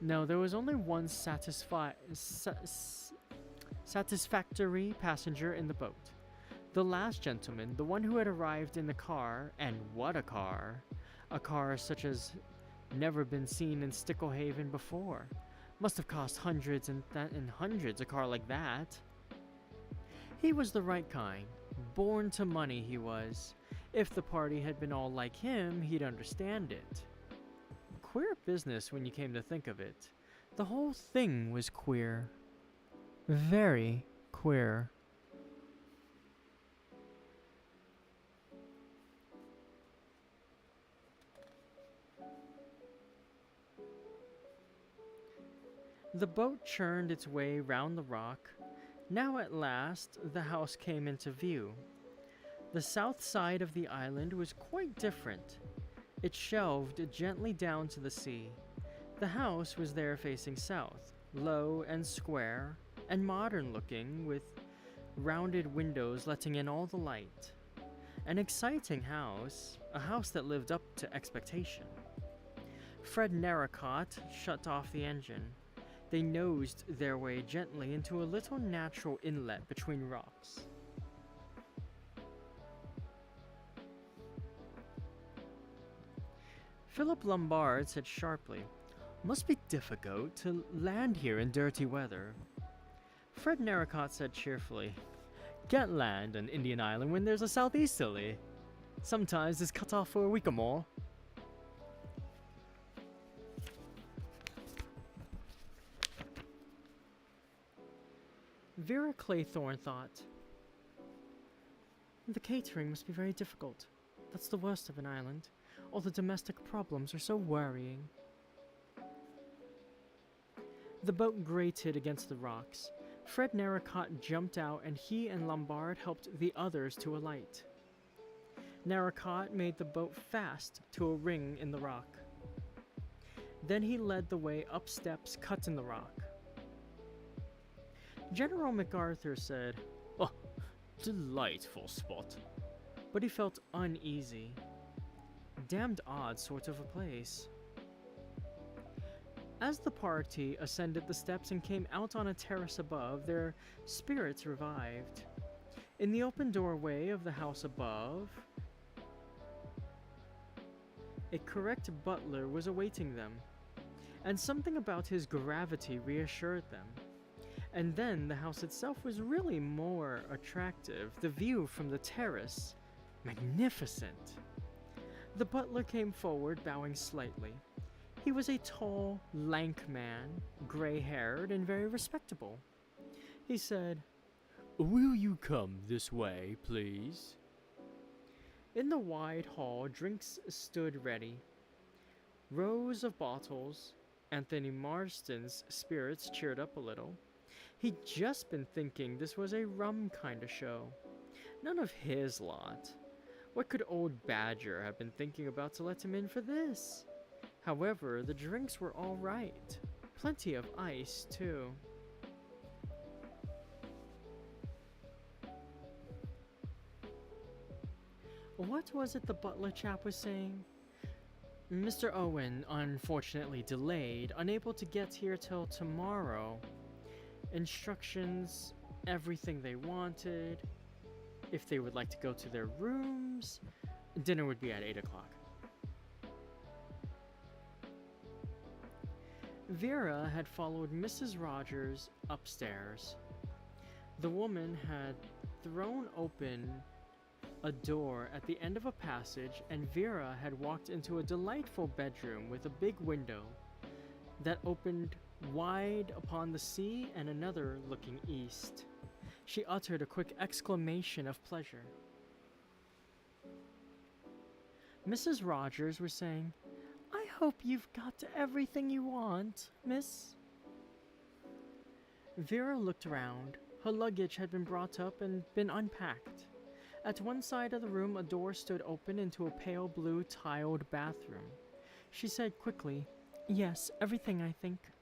No, there was only one satisfactory passenger in the boat. The last gentleman, the one who had arrived in the car, and what a car! A car such as never been seen in Sticklehaven before. Must have cost hundreds and hundreds a car like that. He was the right kind. Born to money, he was. If the party had been all like him, he'd understand it. Queer business when you came to think of it. The whole thing was queer. Very queer. The boat churned its way round the rock. Now at last the house came into view. The south side of the island was quite different. It shelved gently down to the sea. The house was there facing south, low and square, and modern looking, with rounded windows letting in all the light. An exciting house, a house that lived up to expectation. Fred Narracott shut off the engine. They nosed their way gently into a little natural inlet between rocks. Philip Lombard said sharply, "Must be difficult to land here in dirty weather." Fred Narracott said cheerfully, "Can't land on Indian Island when there's a southeasterly. Sometimes it's cut off for a week or more." Vera Claythorne thought, "The catering must be very difficult. That's the worst of an island. All the domestic problems are so worrying." The boat grated against the rocks. Fred Narracott jumped out and he and Lombard helped the others to alight. Narracott made the boat fast to a ring in the rock. Then he led the way up steps cut in the rock. General MacArthur said, "Oh, delightful spot." but he felt uneasy. Damned odd sort of a place. As the party ascended the steps and came out on a terrace above, their spirits revived. In the open doorway of the house above, a correct butler was awaiting them, and something about his gravity reassured them. And then the house itself was really more attractive. The view from the terrace, magnificent. The butler came forward, bowing slightly. He was a tall, lank man, gray-haired and very respectable. He said, "Will you come this way, please?" In the wide hall, drinks stood ready. Rows of bottles. Anthony Marston's spirits cheered up a little. He'd just been thinking this was a rum kind of show. None of his lot. What could old Badger have been thinking about to let him in for this? However, the drinks were all right. Plenty of ice, too. What was it the butler chap was saying? Mr. Owen, unfortunately delayed, unable to get here till tomorrow. Instructions, everything they wanted. If they would like to go to their rooms, dinner would be at 8 o'clock. Vera had followed Mrs. Rogers upstairs. The woman had thrown open a door at the end of a passage, and Vera had walked into a delightful bedroom with a big window that opened wide upon the sea and another looking east. She uttered a quick exclamation of pleasure. Mrs. Rogers was saying, "I hope you've got everything you want, miss." Vera looked around. Her luggage had been brought up and been unpacked. At one side of the room, a door stood open into a pale blue tiled bathroom. She said quickly, "Yes, everything, I think."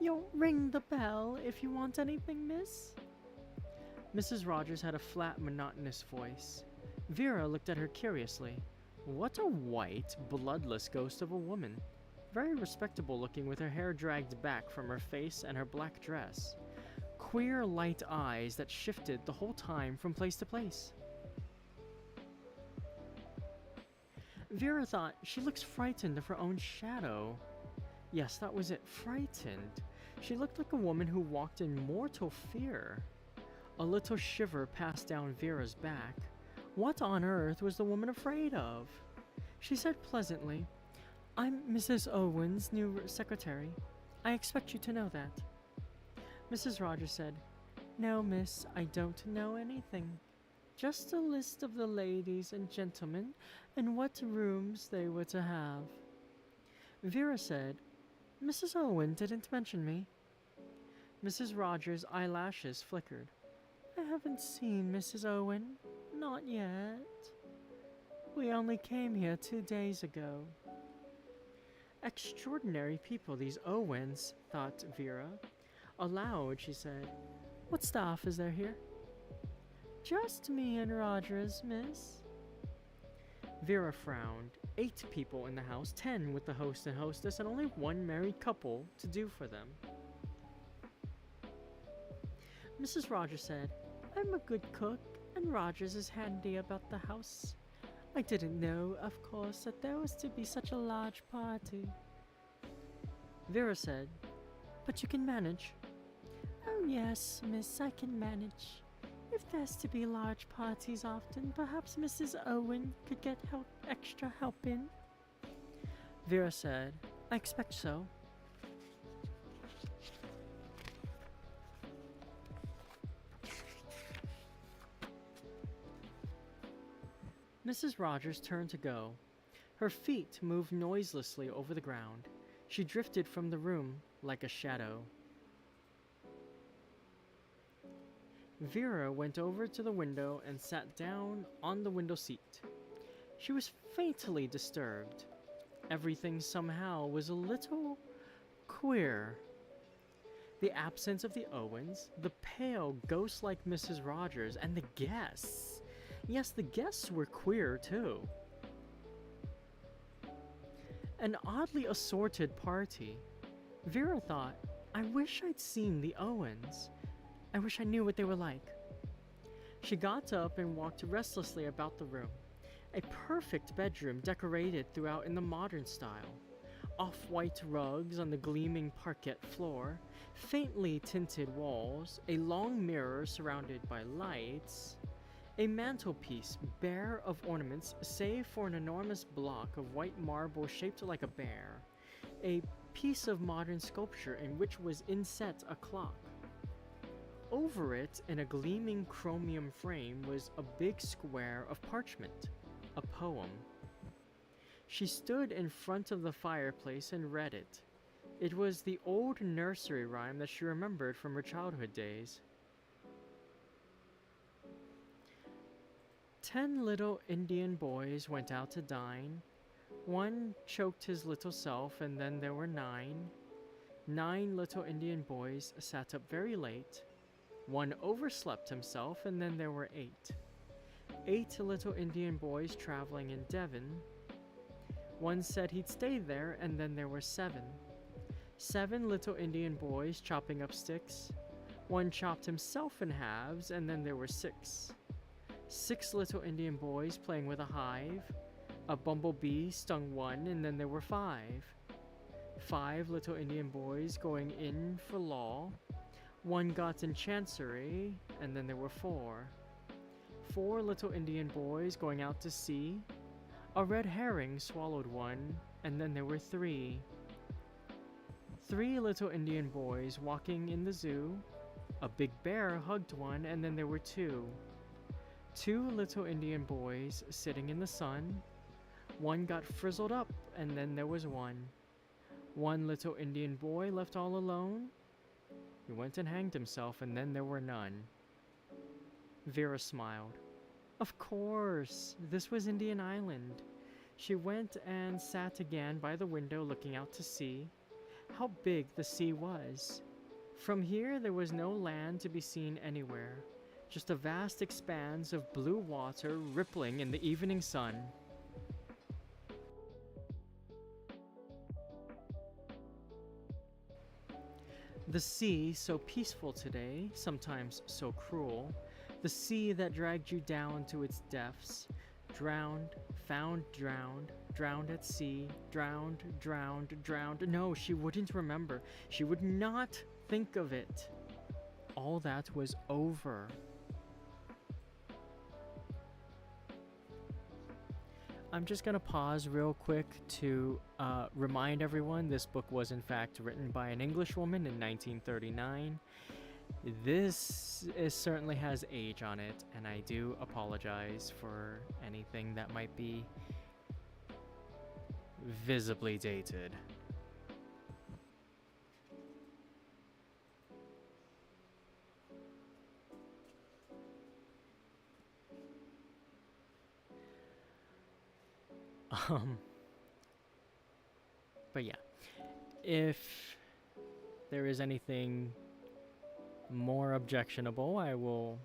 "You'll ring the bell if you want anything, miss?" Mrs. Rogers had a flat, monotonous voice. Vera looked at her curiously. What a white, bloodless ghost of a woman. Very respectable looking, with her hair dragged back from her face and her black dress. Queer light eyes that shifted the whole time from place to place. Vera thought, she looks frightened of her own shadow. Yes, that was it, frightened. She looked like a woman who walked in mortal fear. A little shiver passed down Vera's back. What on earth was the woman afraid of? She said pleasantly, "I'm Mrs. Owen's new secretary. I expect you to know that." Mrs. Rogers said, "No, miss, I don't know anything. Just a list of the ladies and gentlemen and what rooms they were to have." Vera said, "Mrs. Owen didn't mention me." Mrs. Rogers' eyelashes flickered. "I haven't seen Mrs. Owen. Not yet. We only came here 2 days ago. Extraordinary people, these Owens, thought Vera. Aloud, she said, "What staff is there here?" "Just me and Rogers, miss." Vera frowned. 8 people in the house, 10 with the host and hostess, and only 1 married couple to do for them. Mrs. Rogers said, "I'm a good cook, and Rogers is handy about the house. I didn't know, of course, that there was to be such a large party." Vera said, "But you can manage." "Oh yes, miss, I can manage. If there's to be large parties often, perhaps Mrs. Owen could get extra help in." Vera said, "I expect so." Mrs. Rogers turned to go. Her feet moved noiselessly over the ground. She drifted from the room like a shadow. Vera went over to the window and sat down on the window seat. She was faintly disturbed. Everything somehow was a little queer. The absence of the Owens, the pale, ghost-like Mrs. Rogers, and the guests. Yes, the guests were queer too. An oddly assorted party. Vera thought, "I wish I'd seen the Owens. I wish I knew what they were like." She got up and walked restlessly about the room. A perfect bedroom decorated throughout in the modern style. Off-white rugs on the gleaming parquet floor, faintly tinted walls, a long mirror surrounded by lights, a mantelpiece bare of ornaments save for an enormous block of white marble shaped like a bear, a piece of modern sculpture in which was inset a clock. Over it, in a gleaming chromium frame, was a big square of parchment, a poem. She stood in front of the fireplace and read it. It was the old nursery rhyme that she remembered from her childhood days. 10 little Indian boys went out to dine. 1 choked his little self, and then there were 9. 9 little Indian boys sat up very late. 1 overslept himself, and then there were 8. 8 little Indian boys traveling in Devon. 1 said he'd stay there, and then there were 7. 7 little Indian boys chopping up sticks. 1 chopped himself in halves, and then there were 6. 6 little Indian boys playing with a hive. A bumblebee stung 1, and then there were 5. 5 little Indian boys going in for law. 1 got in chancery, and then there were 4. 4 little Indian boys going out to sea. A red herring swallowed 1, and then there were 3. 3 little Indian boys walking in the zoo. A big bear hugged 1, and then there were 2. 2 little Indian boys sitting in the sun. 1 got frizzled up, and then there was 1. 1 little Indian boy left all alone. He went and hanged himself, and then there were none. Vera smiled. Of course, this was Indian Island. She went and sat again by the window looking out to sea. How big the sea was. From here there was no land to be seen anywhere. Just a vast expanse of blue water rippling in the evening sun. The sea, so peaceful today, sometimes so cruel. The sea that dragged you down to its depths. Drowned, found drowned, drowned at sea, drowned, drowned, drowned. No, she wouldn't remember. She would not think of it. All that was over. I'm just going to pause real quick to remind everyone this book was in fact written by an Englishwoman in 1939. This certainly has age on it, and I do apologize for anything that might be visibly dated. Um, but yeah, if there is anything more objectionable, I will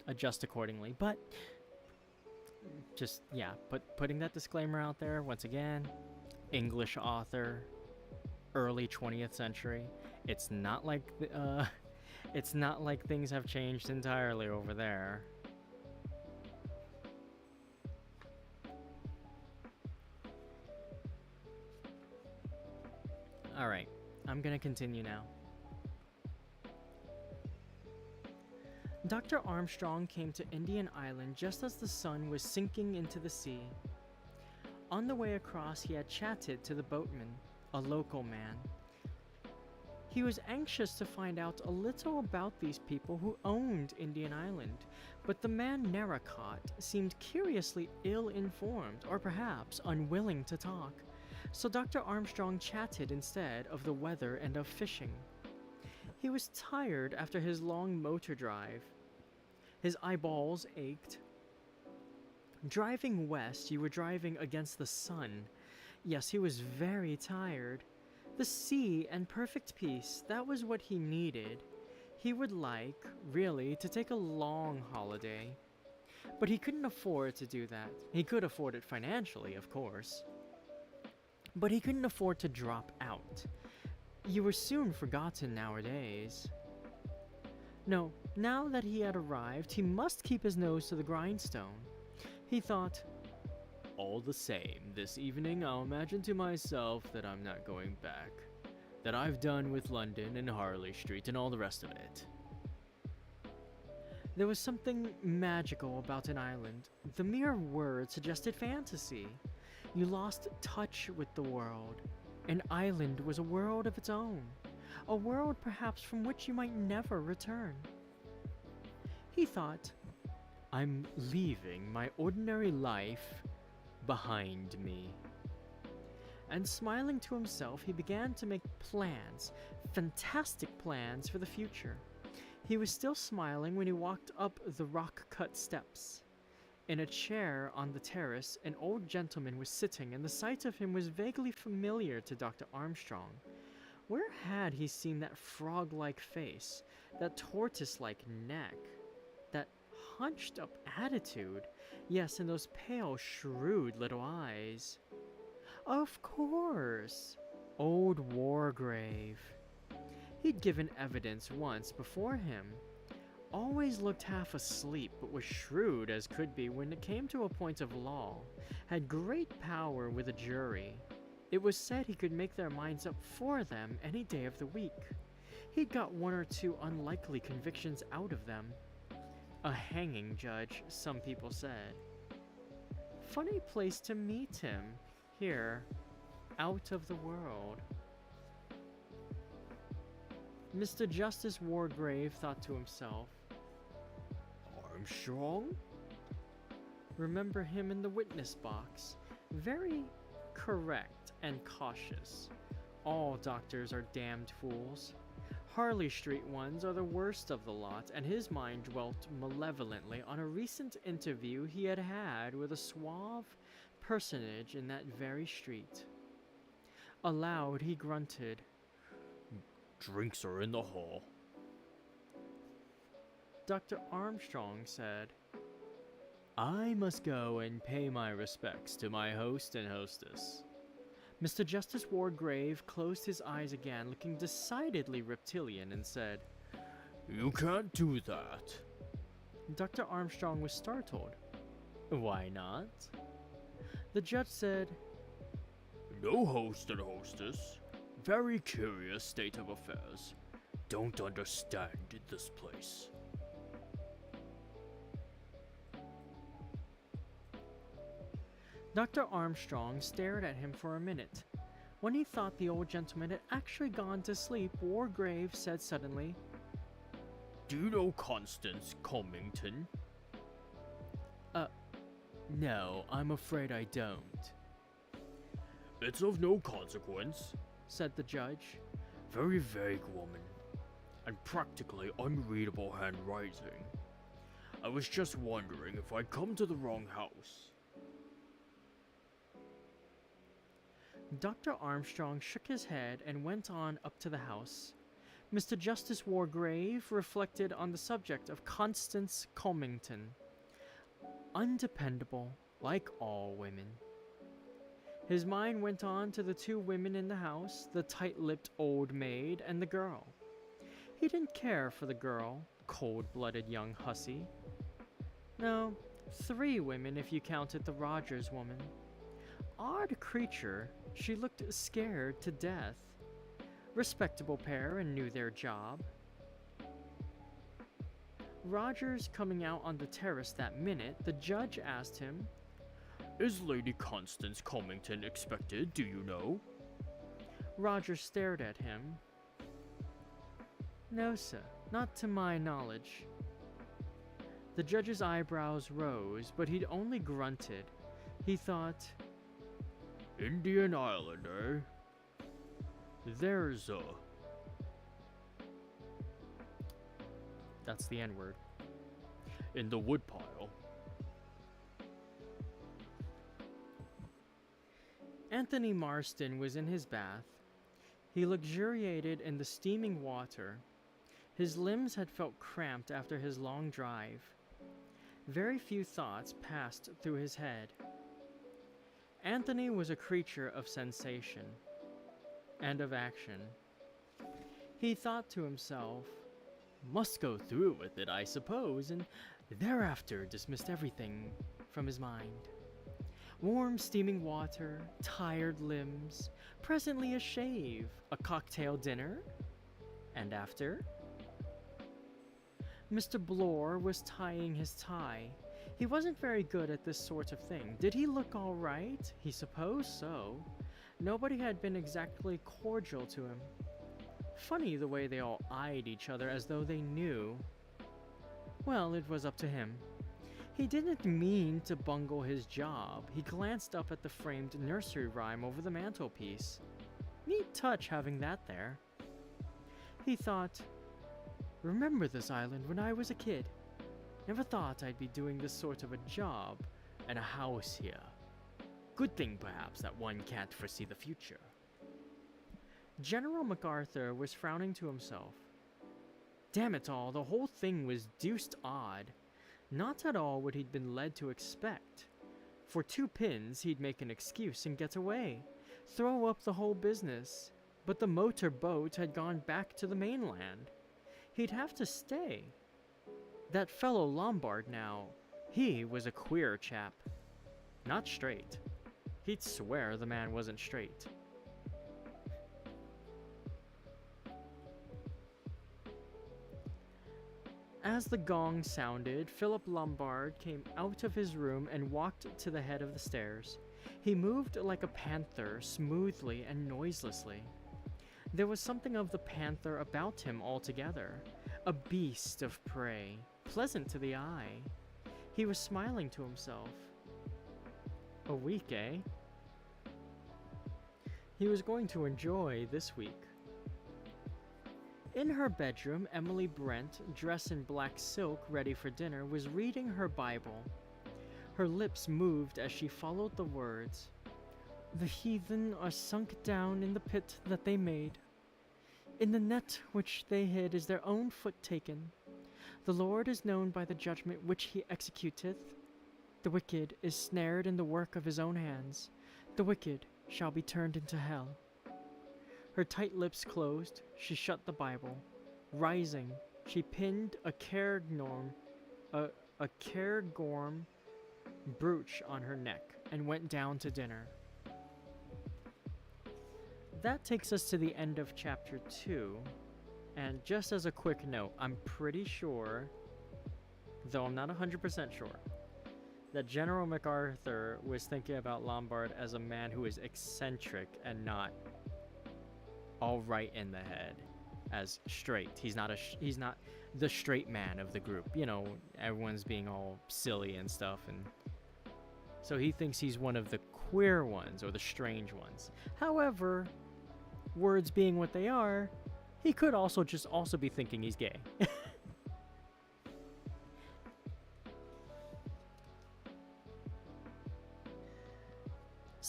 adjust accordingly. But just yeah, putting that disclaimer out there once again. English author, early 20th century. It's not like it's not like things have changed entirely over there. All right, I'm gonna continue now. Dr. Armstrong came to Indian Island just as the sun was sinking into the sea. On the way across, he had chatted to the boatman, a local man. He was anxious to find out a little about these people who owned Indian Island, but the man Narracott seemed curiously ill-informed, or perhaps unwilling to talk, so Dr. Armstrong chatted instead of the weather and of fishing. He was tired after his long motor drive. His eyeballs ached. Driving west, you were driving against the sun. Yes, he was very tired. The sea and perfect peace, that was what he needed. He would like, really, to take a long holiday. But he couldn't afford to do that. He could afford it financially, of course. But he couldn't afford to drop out. You were soon forgotten nowadays. No, now that he had arrived, he must keep his nose to the grindstone. He thought, all the same, this evening I'll imagine to myself that I'm not going back. That I've done with London and Harley Street and all the rest of it. There was something magical about an island. The mere word suggested fantasy. You lost touch with the world. An island was a world of its own. A world perhaps from which you might never return. He thought, I'm leaving my ordinary life behind me. And smiling to himself, he began to make plans, fantastic plans for the future. He was still smiling when he walked up the rock-cut steps. In a chair on the terrace, an old gentleman was sitting, and the sight of him was vaguely familiar to Dr. Armstrong. Where had he seen that frog-like face, that tortoise-like neck, that hunched-up attitude? Yes, and those pale, shrewd little eyes. Of course! Old Wargrave. He'd given evidence once before him. Always looked half asleep, but was shrewd as could be when it came to a point of law. Had great power with a jury. It was said he could make their minds up for them any day of the week. He'd got one or two unlikely convictions out of them. A hanging judge, some people said. Funny place to meet him, here, out of the world. Mr. Justice Wargrave thought to himself, Armstrong? Remember him in the witness box. Very correct and cautious. All doctors are damned fools. Harley Street ones are the worst of the lot, and his mind dwelt malevolently on a recent interview he had had with a suave personage in that very street. Aloud he grunted, Drinks are in the hall. Dr. Armstrong said, I must go and pay my respects to my host and hostess. Mr. Justice Wargrave closed his eyes again, looking decidedly reptilian, and said, You can't do that. Dr. Armstrong was startled. Why not? The judge said, No host and hostess. Very curious state of affairs. Don't understand this place. Dr. Armstrong stared at him for a minute. When he thought the old gentleman had actually gone to sleep, Wargrave said suddenly, Do you know Constance Comington? No, I'm afraid I don't. It's of no consequence, said the judge. Very vague woman, and practically unreadable handwriting. I was just wondering if I'd come to the wrong house. Dr. Armstrong shook his head and went on up to the house. Mr. Justice Wargrave reflected on the subject of Constance Comington. Undependable, like all women. His mind went on to the two women in the house, the tight-lipped old maid and the girl. He didn't care for the girl, cold-blooded young hussy. No, 3 women if you counted the Rogers woman. Odd creature, she looked scared to death. Respectable pair and knew their job. Rogers coming out on the terrace that minute, the judge asked him, Is Lady Constance Comington expected, do you know? Rogers stared at him. No, sir, not to my knowledge. The judge's eyebrows rose, but he'd only grunted. He thought, Indian Island, eh? There's a... That's the N-word. In the woodpile. Anthony Marston was in his bath. He luxuriated in the steaming water. His limbs had felt cramped after his long drive. Very few thoughts passed through his head. Anthony was a creature of sensation and of action. He thought to himself, must go through with it, I suppose, and thereafter dismissed everything from his mind. Warm, steaming water, tired limbs, presently a shave, a cocktail dinner, and after? Mr. Blore was tying his tie. He wasn't very good at this sort of thing. Did he look all right? He supposed so. Nobody had been exactly cordial to him. Funny the way they all eyed each other as though they knew. Well, it was up to him. He didn't mean to bungle his job. He glanced up at the framed nursery rhyme over the mantelpiece. Neat touch having that there. He thought, remember this island when I was a kid. Never thought I'd be doing this sort of a job and a house here. Good thing, perhaps, that one can't foresee the future. General MacArthur was frowning to himself. Damn it all, the whole thing was deuced odd. Not at all what he'd been led to expect. For 2 pins, he'd make an excuse and get away. Throw up the whole business. But the motor boat had gone back to the mainland. He'd have to stay. That fellow Lombard now, he was a queer chap. Not straight. He'd swear the man wasn't straight. As the gong sounded, Philip Lombard came out of his room and walked to the head of the stairs. He moved like a panther, smoothly and noiselessly. There was something of the panther about him altogether, a beast of prey, pleasant to the eye. He was smiling to himself. A week, eh? He was going to enjoy this week. In her bedroom, Emily Brent, dressed in black silk ready for dinner, was reading her Bible. Her lips moved as she followed the words. The heathen are sunk down in the pit that they made. In the net which they hid is their own foot taken. The Lord is known by the judgment which he executeth. The wicked is snared in the work of his own hands. The wicked shall be turned into hell. Her tight lips closed, she shut the Bible. Rising, she pinned a cairngorm brooch on her neck and went down to dinner. That takes us to the end of chapter 2. And just as a quick note, I'm pretty sure, though I'm not 100% sure, that General MacArthur was thinking about Lombard as a man who is eccentric and not all right in the head, as straight. He's not the straight man of the group. You know, everyone's being all silly and stuff, and so he thinks he's one of the queer ones or the strange ones. However, words being what they are, he could also be thinking he's gay.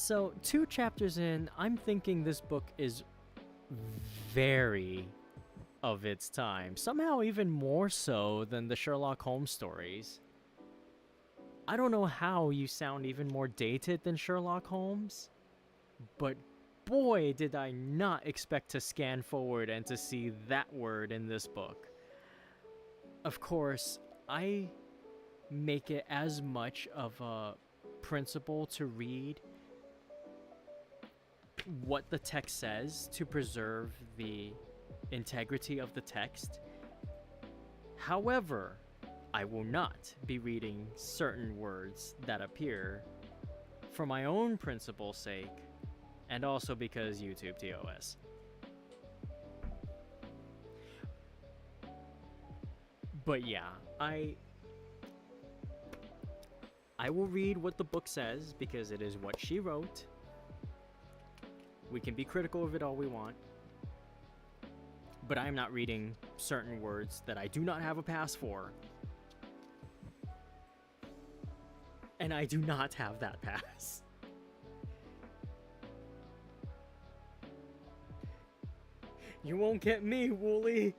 So, 2 chapters in, I'm thinking this book is very of its time. Somehow, even more so than the Sherlock Holmes stories. I don't know how you sound even more dated than Sherlock Holmes, but boy, did I not expect to scan forward and to see that word in this book. Of course, I make it as much of a principle to read what the text says to preserve the integrity of the text. However, I will not be reading certain words that appear for my own principle's sake, and also because YouTube TOS. But yeah, I will read what the book says because it is what she wrote. We can be critical of it all we want, but I am not reading certain words that I do not have a pass for. And I do not have that pass. You won't get me, Wooly.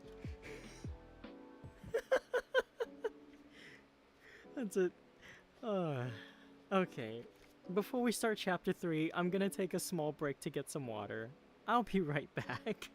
That's it. Okay. Before we start chapter 3, I'm gonna take a small break to get some water. I'll be right back.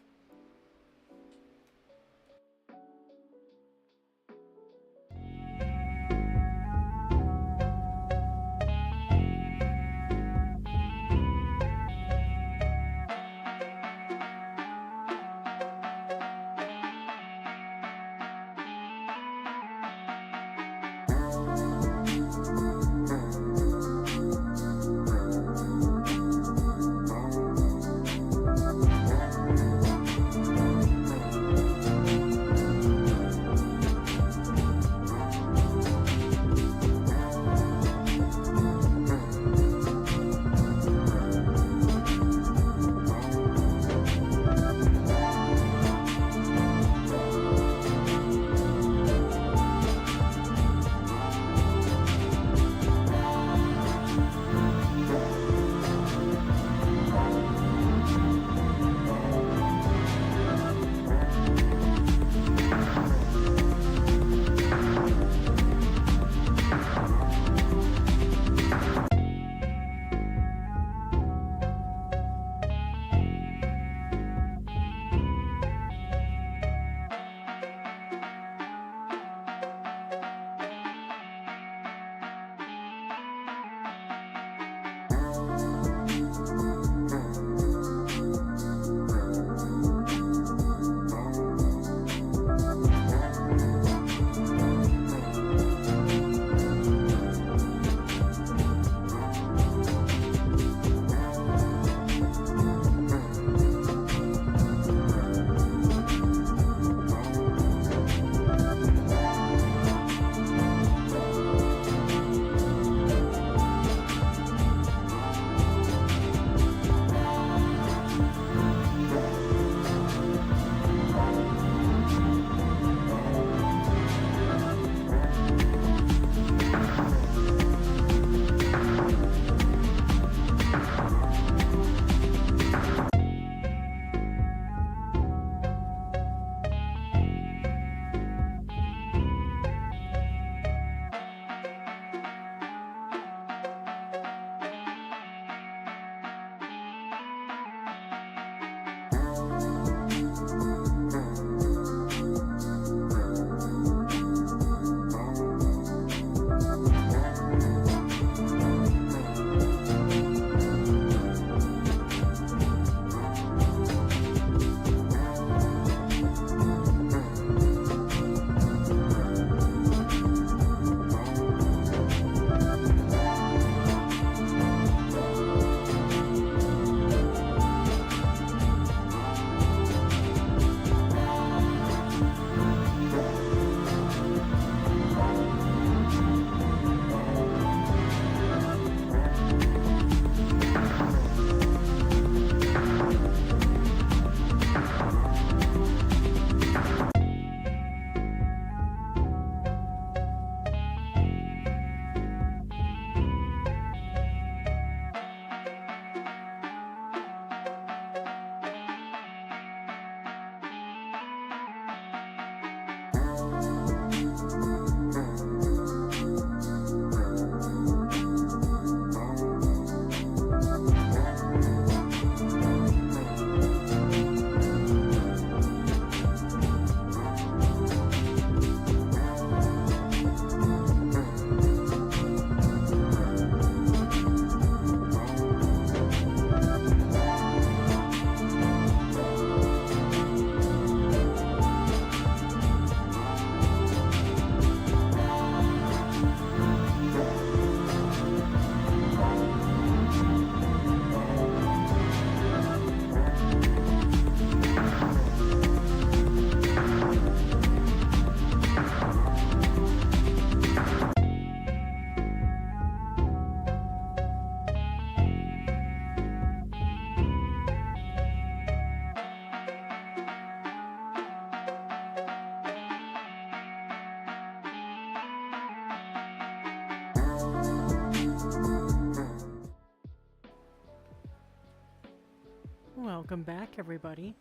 Welcome back, everybody.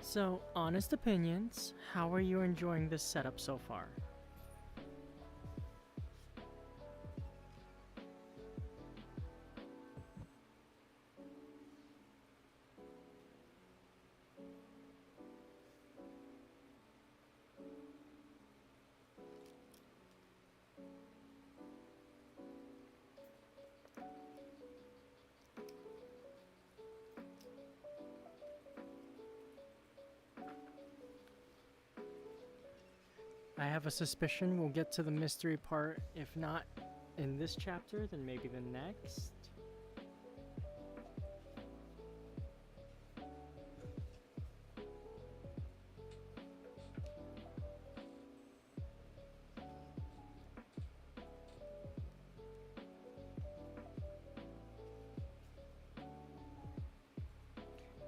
So, honest opinions, how are you enjoying this setup so far? I have a suspicion we'll get to the mystery part, if not in this chapter, then maybe the next.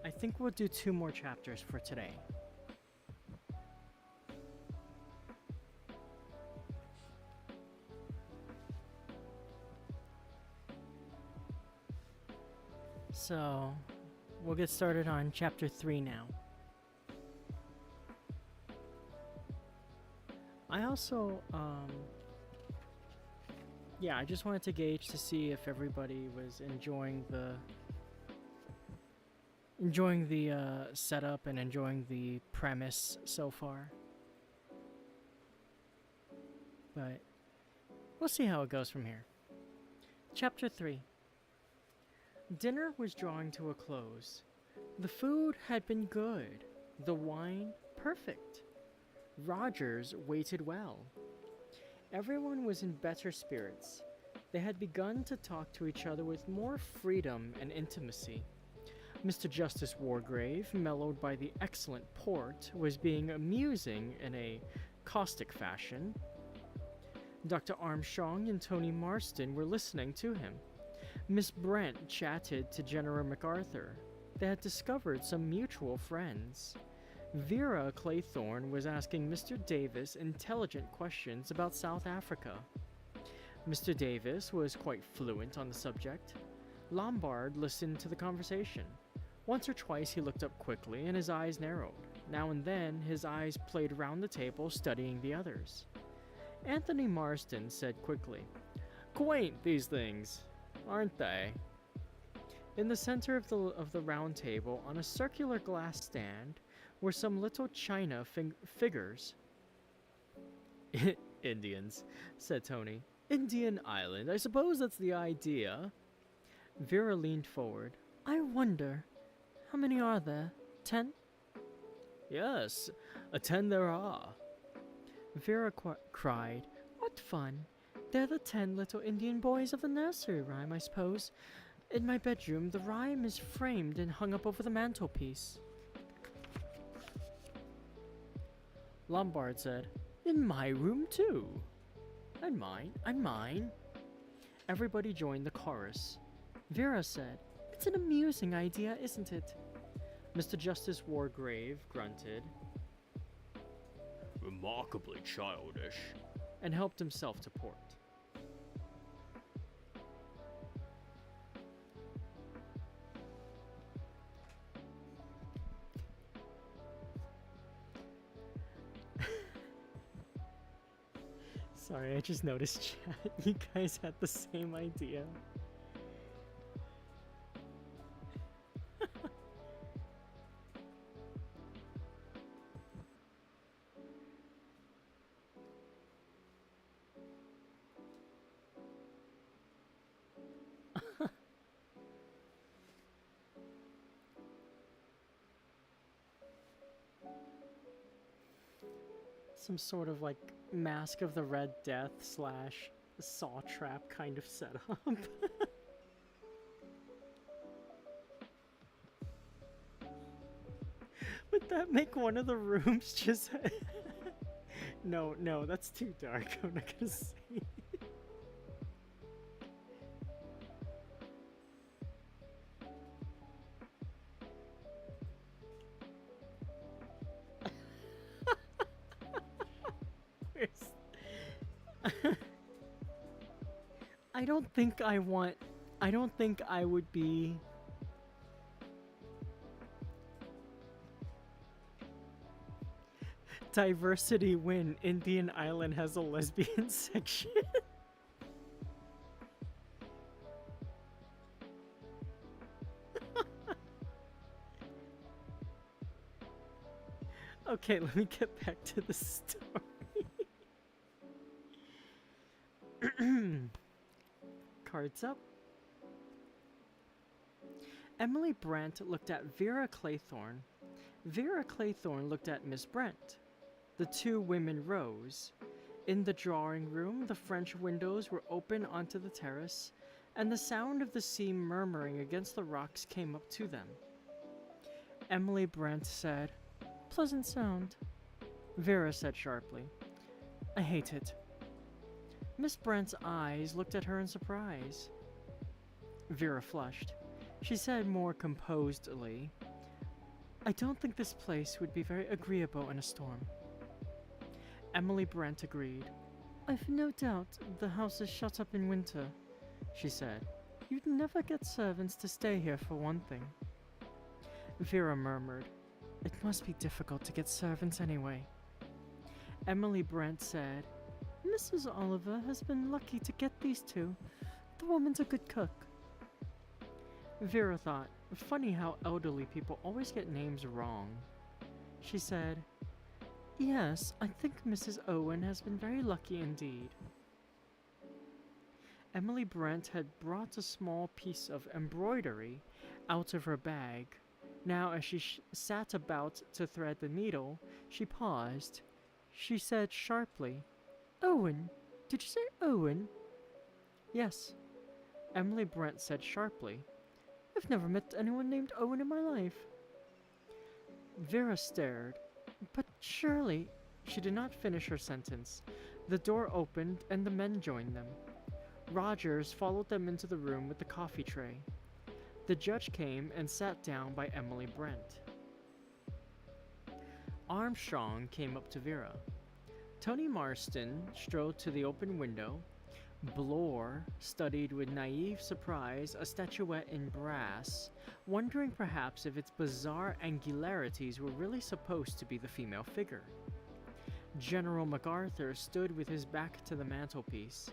I think we'll do 2 more chapters for today. So, we'll get started on chapter 3 now. I also, yeah, I just wanted to gauge to see if everybody was enjoying the setup and enjoying the premise so far. But we'll see how it goes from here. Chapter 3. Dinner was drawing to a close. The food had been good, the wine perfect. Rogers waited well. Everyone was in better spirits. They had begun to talk to each other with more freedom and intimacy. Mr. Justice Wargrave, mellowed by the excellent port, was being amusing in a caustic fashion. Dr. Armstrong and Tony Marston were listening to him. Miss Brent chatted to General MacArthur. They had discovered some mutual friends. Vera Claythorne was asking Mr. Davis intelligent questions about South Africa. Mr. Davis was quite fluent on the subject. Lombard listened to the conversation. Once or twice he looked up quickly and his eyes narrowed. Now and then his eyes played round the table studying the others. Anthony Marston said quickly, "Quaint, these things, aren't they?" In the center of the round table, on a circular glass stand, were some little china figures. "Indians," said Tony. "Indian Island, I suppose that's the idea." Vera leaned forward. "I wonder, how many are there? 10? "Yes, 10 there are." Vera cried, "What fun! They're the 10 little Indian boys of the nursery rhyme, I suppose. In my bedroom, the rhyme is framed and hung up over the mantelpiece." Lombard said, "In my room, too." "And mine." Everybody joined the chorus. Vera said, "It's an amusing idea, isn't it?" Mr. Justice Wargrave grunted, "Remarkably childish," and helped himself to port. Sorry, I just noticed, chat. You guys had the same idea. Some sort of like Mask of the Red Death slash Saw Trap kind of setup. Would that make one of the rooms just... No, no, that's too dark. I'm not gonna say it. I don't think I want... I don't think I would be... Diversity win. Indian Island has a lesbian section. Okay, let me get back to the story. Cards up. Emily Brant looked at Vera Claythorne. Vera Claythorne looked at Miss Brent. The two women rose. In the drawing room, the French windows were open onto the terrace, and the sound of the sea murmuring against the rocks came up to them. Emily Brent said, "Pleasant sound." Vera said sharply, "I hate it." Miss Brent's eyes looked at her in surprise. Vera flushed. She said more composedly, "I don't think this place would be very agreeable in a storm." Emily Brent agreed. "I've no doubt the house is shut up in winter," she said. "You'd never get servants to stay here for one thing." Vera murmured, "It must be difficult to get servants anyway." Emily Brent said, "Mrs. Oliver has been lucky to get these two. The woman's a good cook." Vera thought, funny how elderly people always get names wrong. She said, "Yes, I think Mrs. Owen has been very lucky indeed." Emily Brent had brought a small piece of embroidery out of her bag. Now, as she sat about to thread the needle, she paused. She said sharply, "Owen? Did you say Owen?" "Yes," Emily Brent said sharply. "I've never met anyone named Owen in my life." Vera stared. "But surely—" She did not finish her sentence. The door opened and the men joined them. Rogers followed them into the room with the coffee tray. The judge came and sat down by Emily Brent. Armstrong came up to Vera. Tony Marston strode to the open window. Blore studied with naive surprise a statuette in brass, wondering perhaps if its bizarre angularities were really supposed to be the female figure. General MacArthur stood with his back to the mantelpiece.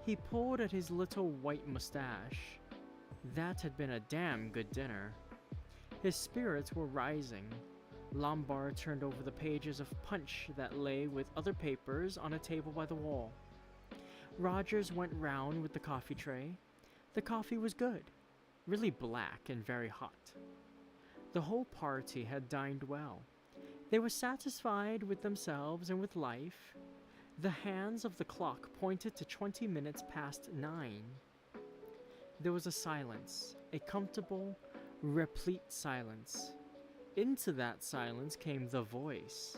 He pulled at his little white mustache. That had been a damn good dinner. His spirits were rising. Lombard turned over the pages of Punch that lay with other papers on a table by the wall. Rogers went round with the coffee tray. The coffee was good, really black and very hot. The whole party had dined well. They were satisfied with themselves and with life. The hands of the clock pointed to 20 minutes past 9. There was a silence, a comfortable, replete silence. Into that silence came the voice.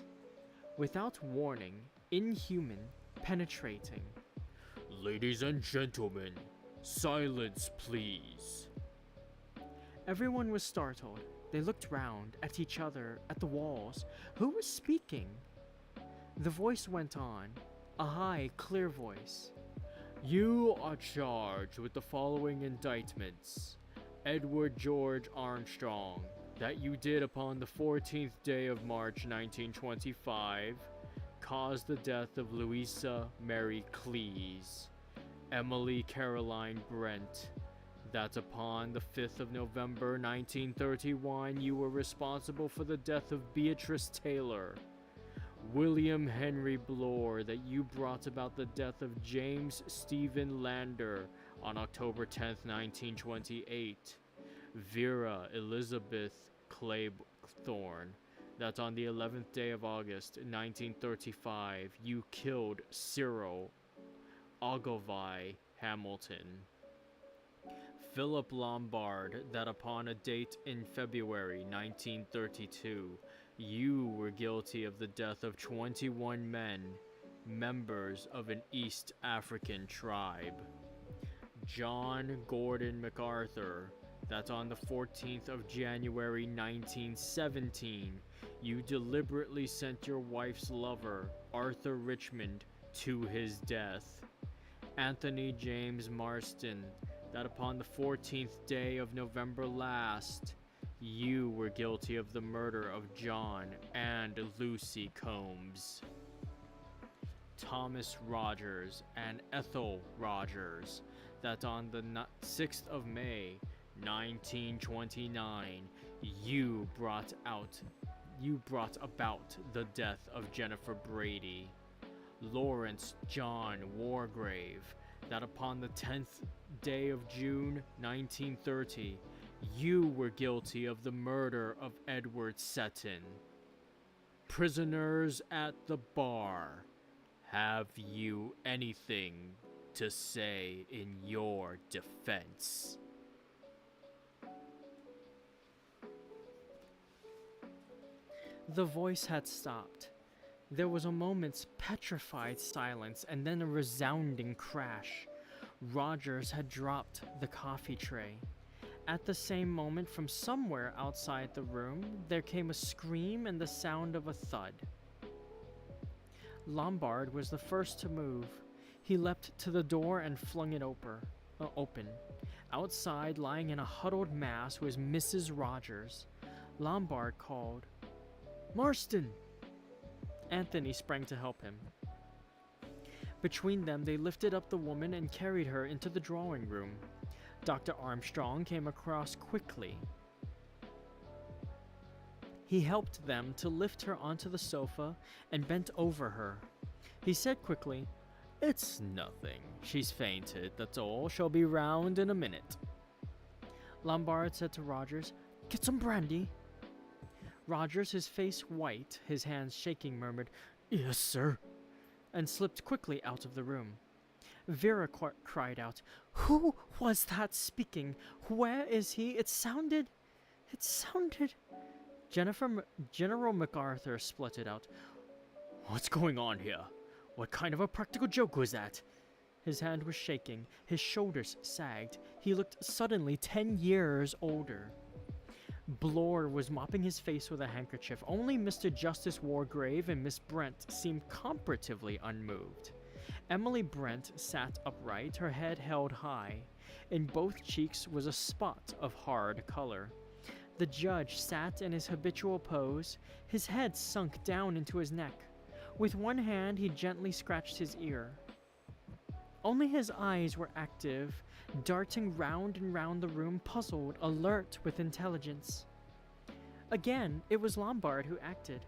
Without warning, inhuman, penetrating. "Ladies and gentlemen, silence please." Everyone was startled. They looked round, at each other, at the walls. Who was speaking? The voice went on, a high, clear voice. "You are charged with the following indictments. Edward George Armstrong, that you did upon the 14th day of March 1925, caused the death of Louisa Mary Cleese, Emily Caroline Brent, that upon the 5th of November 1931 you were responsible for the death of Beatrice Taylor, William Henry Bloor, that you brought about the death of James Stephen Lander on October 10th, 1928, Vera Elizabeth Claiborne, that on the 11th day of August 1935 you killed Cyril Ogilvy Hamilton, Philip Lombard, that upon a date in February 1932 you were guilty of the death of 21 men, members of an East African tribe, John Gordon MacArthur, that on the 14th of January 1917 you deliberately sent your wife's lover, Arthur Richmond, to his death, Anthony James Marston, that upon the 14th day of November last you were guilty of the murder of John and Lucy Combs, Thomas Rogers and Ethel Rogers, that on the 6th of May 1929 you brought about the death of Jennifer Brady, Lawrence John Wargrave, that upon the 10th day of June 1930 you were guilty of the murder of Edward Seton. Prisoners at the bar, have you anything to say in your defense? The voice had stopped. There was a moment's petrified silence and then a resounding crash. Rogers had dropped the coffee tray. At the same moment, from somewhere outside the room, there came a scream and the sound of a thud. Lombard was the first to move. He leapt to the door and flung it open. Outside, lying in a huddled mass, was Mrs. Rogers. Lombard called, "Marston!" Anthony sprang to help him. Between them, they lifted up the woman and carried her into the drawing room. Dr. Armstrong came across quickly. He helped them to lift her onto the sofa and bent over her. He said quickly, "It's nothing. She's fainted, that's all. She'll be round in a minute." Lombard said to Rogers, "Get some brandy." Rogers, his face white, his hands shaking, murmured, "Yes, sir," and slipped quickly out of the room. Vera cried out, "Who was that speaking? Where is he? It sounded... General MacArthur spluttered out, "What's going on here? What kind of a practical joke was that?" His hand was shaking, his shoulders sagged. He looked suddenly 10 years older. Bloor was mopping his face with a handkerchief. Only Mr. Justice Wargrave and Miss Brent seemed comparatively unmoved. Emily Brent sat upright, her head held high. In both cheeks was a spot of hard color. The judge sat in his habitual pose, his head sunk down into his neck. With one hand, he gently scratched his ear. Only his eyes were active, darting round and round the room, puzzled, alert with intelligence. Again, it was Lombard who acted.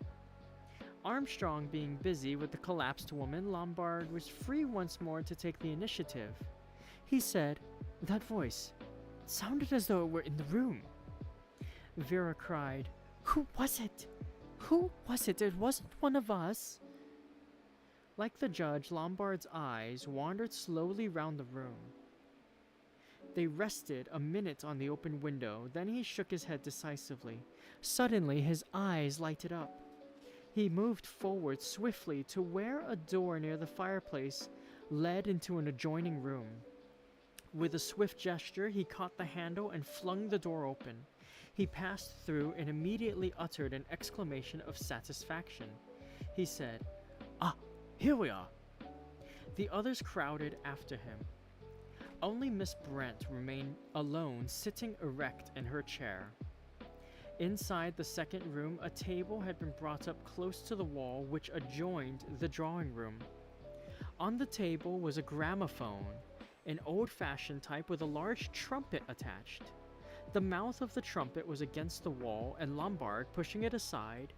Armstrong being busy with the collapsed woman, Lombard was free once more to take the initiative. He said, "That voice sounded as though it were in the room." Vera cried, "Who was it? Who was it? It wasn't one of us." Like the judge, Lombard's eyes wandered slowly round the room. They rested a minute on the open window, then he shook his head decisively. Suddenly, his eyes lighted up. He moved forward swiftly to where a door near the fireplace led into an adjoining room. With a swift gesture, he caught the handle and flung the door open. He passed through and immediately uttered an exclamation of satisfaction. He said, "Ah, here we are." The others crowded after him. Only Miss Brent remained alone, sitting erect in her chair. Inside the second room, a table had been brought up close to the wall which adjoined the drawing room. On the table was a gramophone, an old-fashioned type with a large trumpet attached. The mouth of the trumpet was against the wall, and Lombard, pushing it aside,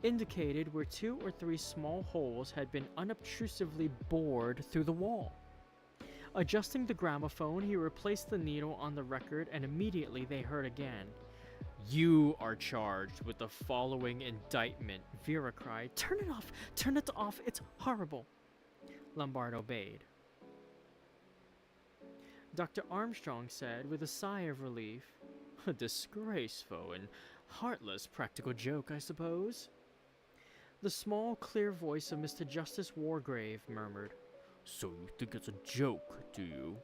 indicated where 2 or 3 small holes had been unobtrusively bored through the wall. Adjusting the gramophone, he replaced the needle on the record, and immediately they heard again. You are charged with the following indictment. Vera cried. Turn it off! Turn it off! It's horrible! Lombard obeyed. Dr. Armstrong said with a sigh of relief, A disgraceful and heartless practical joke, I suppose. The small, clear voice of Mr. Justice Wargrave murmured, So you think it's a joke, do you?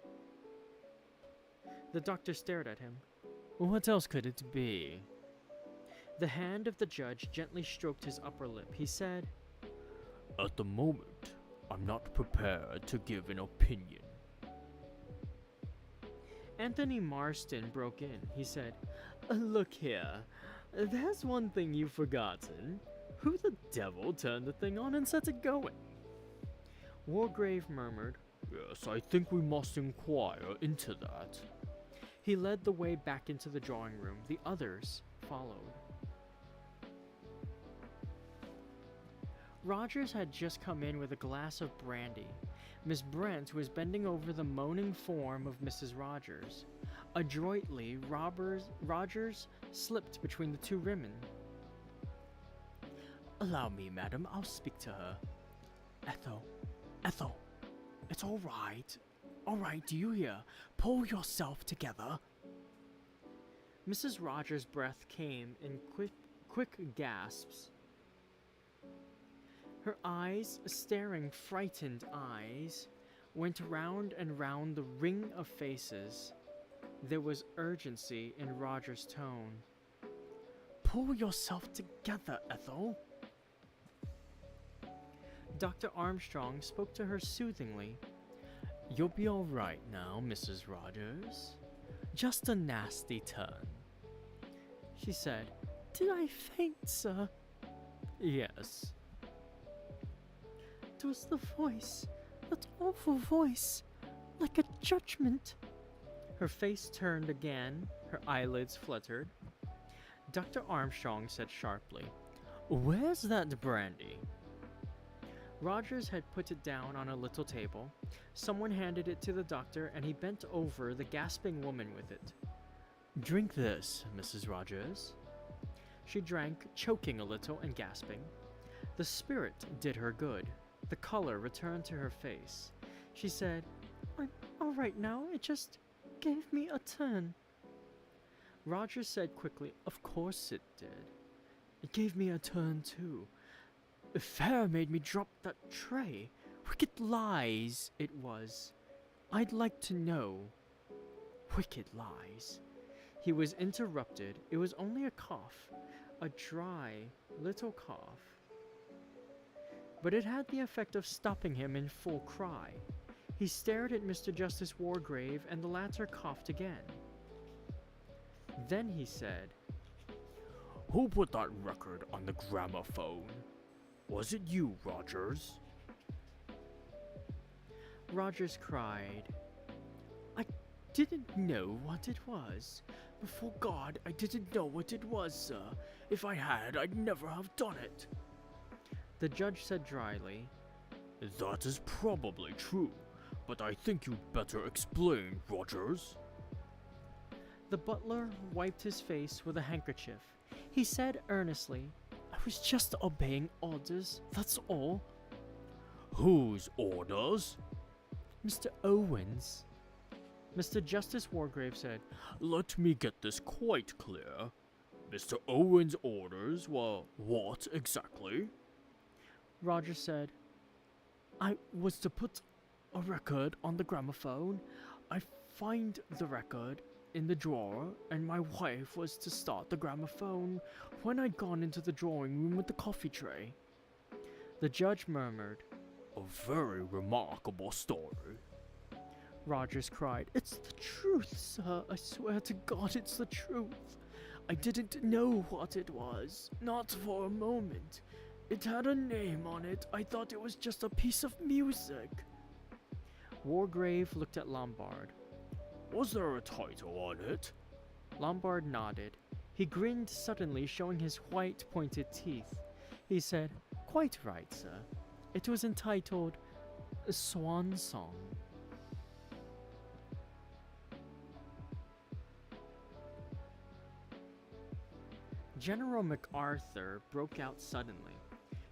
The doctor stared at him. What else could it be? The hand of the judge gently stroked his upper lip. He said, At the moment, I'm not prepared to give an opinion. Anthony Marston broke in. He said, Look here, there's one thing you've forgotten. Who the devil turned the thing on and set it going? Wargrave murmured, Yes, I think we must inquire into that. He led the way back into the drawing room. The others followed. Rogers had just come in with a glass of brandy. Miss Brent was bending over the moaning form of Mrs. Rogers. Adroitly, Rogers slipped between the 2 women. Allow me, madam, I'll speak to her. Ethel, it's all right. All right, do you hear? Pull yourself together. Mrs. Rogers' breath came in quick gasps. Her eyes, staring frightened eyes, went round and round the ring of faces. There was urgency in Rogers' tone. Pull yourself together, Ethel. Dr. Armstrong spoke to her soothingly. You'll be all right now, Mrs. Rogers. Just a nasty turn. She said, Did I faint, sir? Yes. It was the voice, that awful voice, like a judgment. Her face turned again, her eyelids fluttered. Dr. Armstrong said sharply, Where's that brandy? Rogers had put it down on a little table. Someone handed it to the doctor, and he bent over the gasping woman with it. Drink this, Mrs. Rogers. She drank, choking a little and gasping. The spirit did her good. The color returned to her face. She said, I'm all right now. It just gave me a turn. Rogers said quickly, Of course it did. It gave me a turn too. Fear made me drop that tray. Wicked lies it was. I'd like to know. Wicked lies. He was interrupted. It was only a cough, a dry little cough. But it had the effect of stopping him in full cry. He stared at Mr. Justice Wargrave, and the latter coughed again. Then he said, Who put that record on the gramophone? Was it you, Rogers? Rogers cried. I didn't know what it was. Before God, I didn't know what it was, sir. If I had, I'd never have done it. The judge said dryly, That is probably true, but I think you'd better explain, Rogers. The butler wiped his face with a handkerchief. He said earnestly, I was just obeying orders, that's all. Whose orders? Mr. Owen's. Mr. Justice Wargrave said, Let me get this quite clear. Mr. Owen's orders were what exactly? Rogers said, I was to put a record on the gramophone. I find the record in the drawer, and my wife was to start the gramophone when I'd gone into the drawing room with the coffee tray. The judge murmured, A very remarkable story. Rogers cried, It's the truth, sir. I swear to God it's the truth. I didn't know what it was, not for a moment. It had a name on it. I thought it was just a piece of music. Wargrave looked at Lombard. Was there a title on it? Lombard nodded. He grinned suddenly, showing his white, pointed teeth. He said, "Quite right, sir. It was entitled Swan Song." General MacArthur broke out suddenly.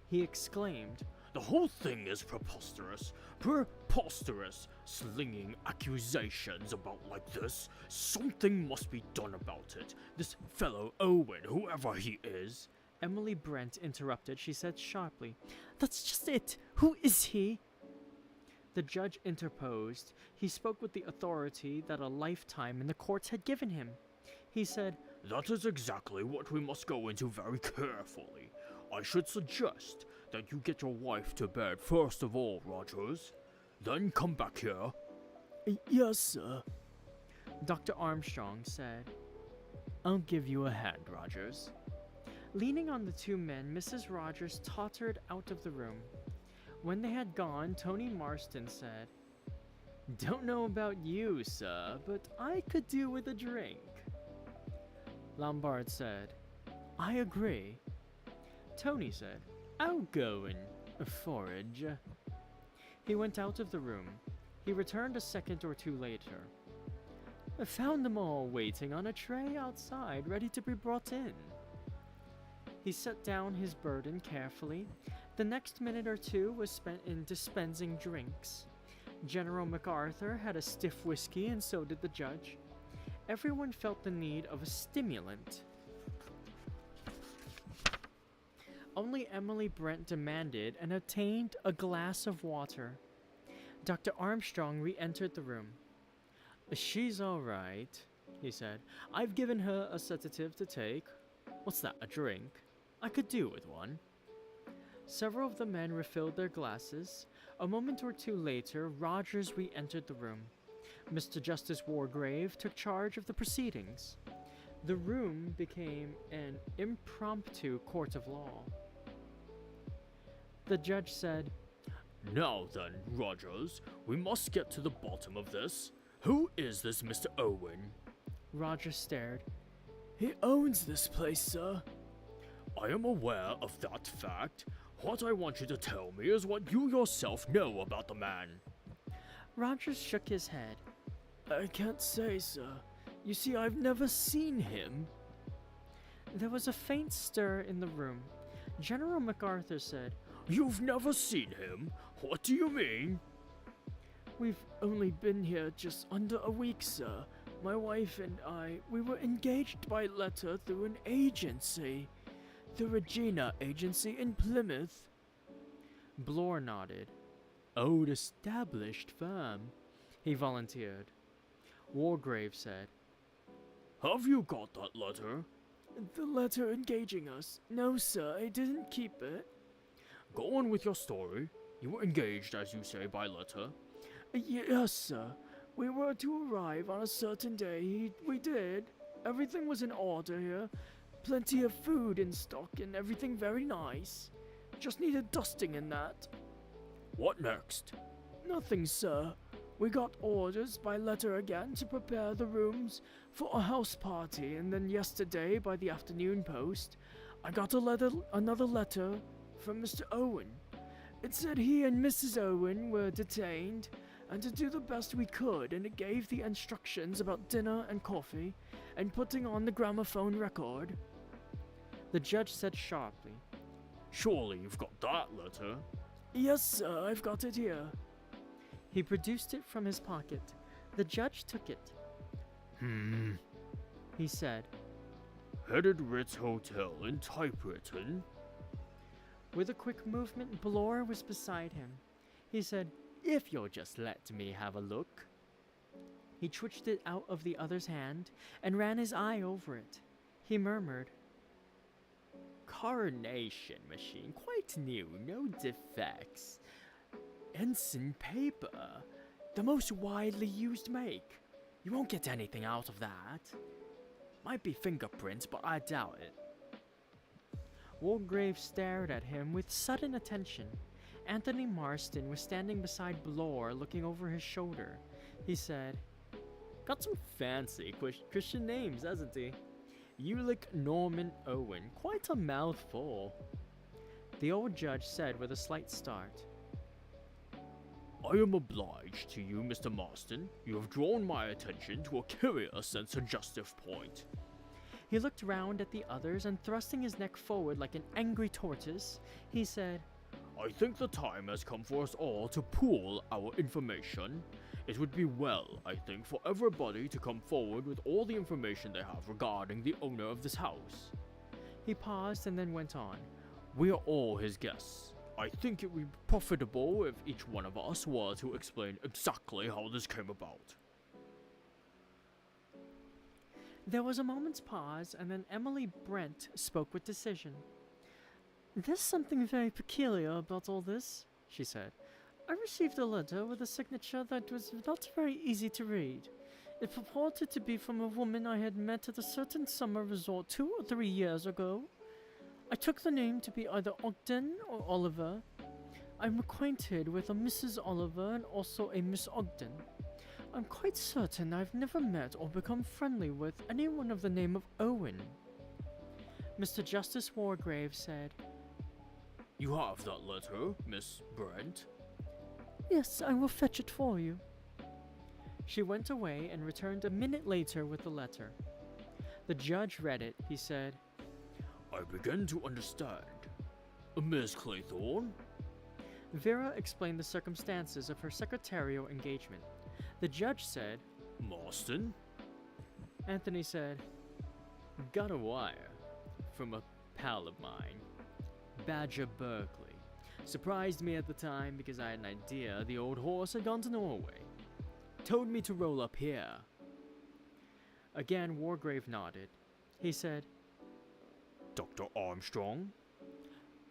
He exclaimed, The whole thing is preposterous. Preposterous. Slinging accusations about like this. Something must be done about it. This fellow Owen, whoever he is. Emily Brent interrupted. She said sharply, "That's just it. Who is he?" The judge interposed. He spoke with the authority that a lifetime in the courts had given him. He said, That is exactly what we must go into very carefully. I should suggest that you get your wife to bed first of all, Rogers. Then come back here. Yes, sir. Dr. Armstrong said, "I'll give you a hand, Rogers." Leaning on the two men, Mrs. Rogers tottered out of the room. When they had gone, Tony Marston said, "Don't know about you, sir, but I could do with a drink." Lombard said, "I agree." Tony said, "I'll go and forage." He went out of the room. He returned a second or two later. "I found them all waiting on a tray outside, ready to be brought in." He set down his burden carefully. The next minute or two was spent in dispensing drinks. General MacArthur had a stiff whiskey, and so did the judge. Everyone felt the need of a stimulant. Only Emily Brent demanded and obtained a glass of water. Dr. Armstrong re-entered the room. "She's all right," he said. "I've given her a sedative to take. What's that, a drink? I could do with one." Several of the men refilled their glasses. A moment or two later, Rogers re-entered the room. Mr. Justice Wargrave took charge of the proceedings. The room became an impromptu court of law. The judge said, Now then, Rogers, we must get to the bottom of this. Who is this Mr. Owen? Rogers stared. He owns this place, sir. I am aware of that fact. What I want you to tell me is what you yourself know about the man. Rogers shook his head. I can't say, sir. You see, I've never seen him. There was a faint stir in the room. General MacArthur said, You've never seen him? What do you mean? We've only been here just under a week, sir. My wife and I, we were engaged by letter through an agency. The Regina Agency in Plymouth. Blore nodded. Old established firm, he volunteered. Wargrave said, Have you got that letter? The letter engaging us? No, sir, I didn't keep it. Go on with your story. You were engaged, as you say, by letter. Yes, sir. We were to arrive on a certain day. We did. Everything was in order here. Plenty of food in stock and everything very nice. Just needed dusting and that. What next? Nothing, sir. We got orders by letter again to prepare the rooms for a house party, and then yesterday, by the afternoon post, I got another letter from Mr. Owen. It said he and Mrs. Owen were detained, and to do the best we could, and it gave the instructions about dinner and coffee, and putting on the gramophone record. The judge said sharply, Surely you've got that letter? Yes, sir, I've got it here. He produced it from his pocket. The judge took it. He said, Headed Ritz Hotel in typewritten. With a quick movement, Blore was beside him. He said, If you'll just let me have a look. He twitched it out of the other's hand and ran his eye over it. He murmured, Coronation machine, quite new, no defects. Ensign paper, the most widely used make. You won't get anything out of that. Might be fingerprints, but I doubt it. Wargrave stared at him with sudden attention. Anthony Marston was standing beside Blore, looking over his shoulder. He said, Got some fancy Christian names, hasn't he? Ulick Norman Owen, quite a mouthful. The old judge said with a slight start, I am obliged to you, Mr. Marston. You have drawn my attention to a curious and suggestive point. He looked round at the others and thrusting his neck forward like an angry tortoise, he said, I think the time has come for us all to pool our information. It would be well, I think, for everybody to come forward with all the information they have regarding the owner of this house. He paused and then went on. We are all his guests. I think it would be profitable if each one of us were to explain exactly how this came about. There was a moment's pause, and then Emily Brent spoke with decision. There's something very peculiar about all this, she said. I received a letter with a signature that was not very easy to read. It purported to be from a woman I had met at a certain summer resort 2 or 3 years ago. I took the name to be either Ogden or Oliver. I'm acquainted with a Mrs. Oliver and also a Miss Ogden. I'm quite certain I've never met or become friendly with anyone of the name of Owen. Mr. Justice Wargrave said, You have that letter, Miss Brent? Yes, I will fetch it for you. She went away and returned a minute later with the letter. The judge read it. He said, I begin to understand. Miss Claythorne? Vera explained the circumstances of her secretarial engagement. The judge said, Marston? Anthony said, Got a wire from a pal of mine, Badger Berkeley. Surprised me at the time because I had an idea the old horse had gone to Norway. Told me to roll up here. Again, Wargrave nodded. He said, Dr. Armstrong?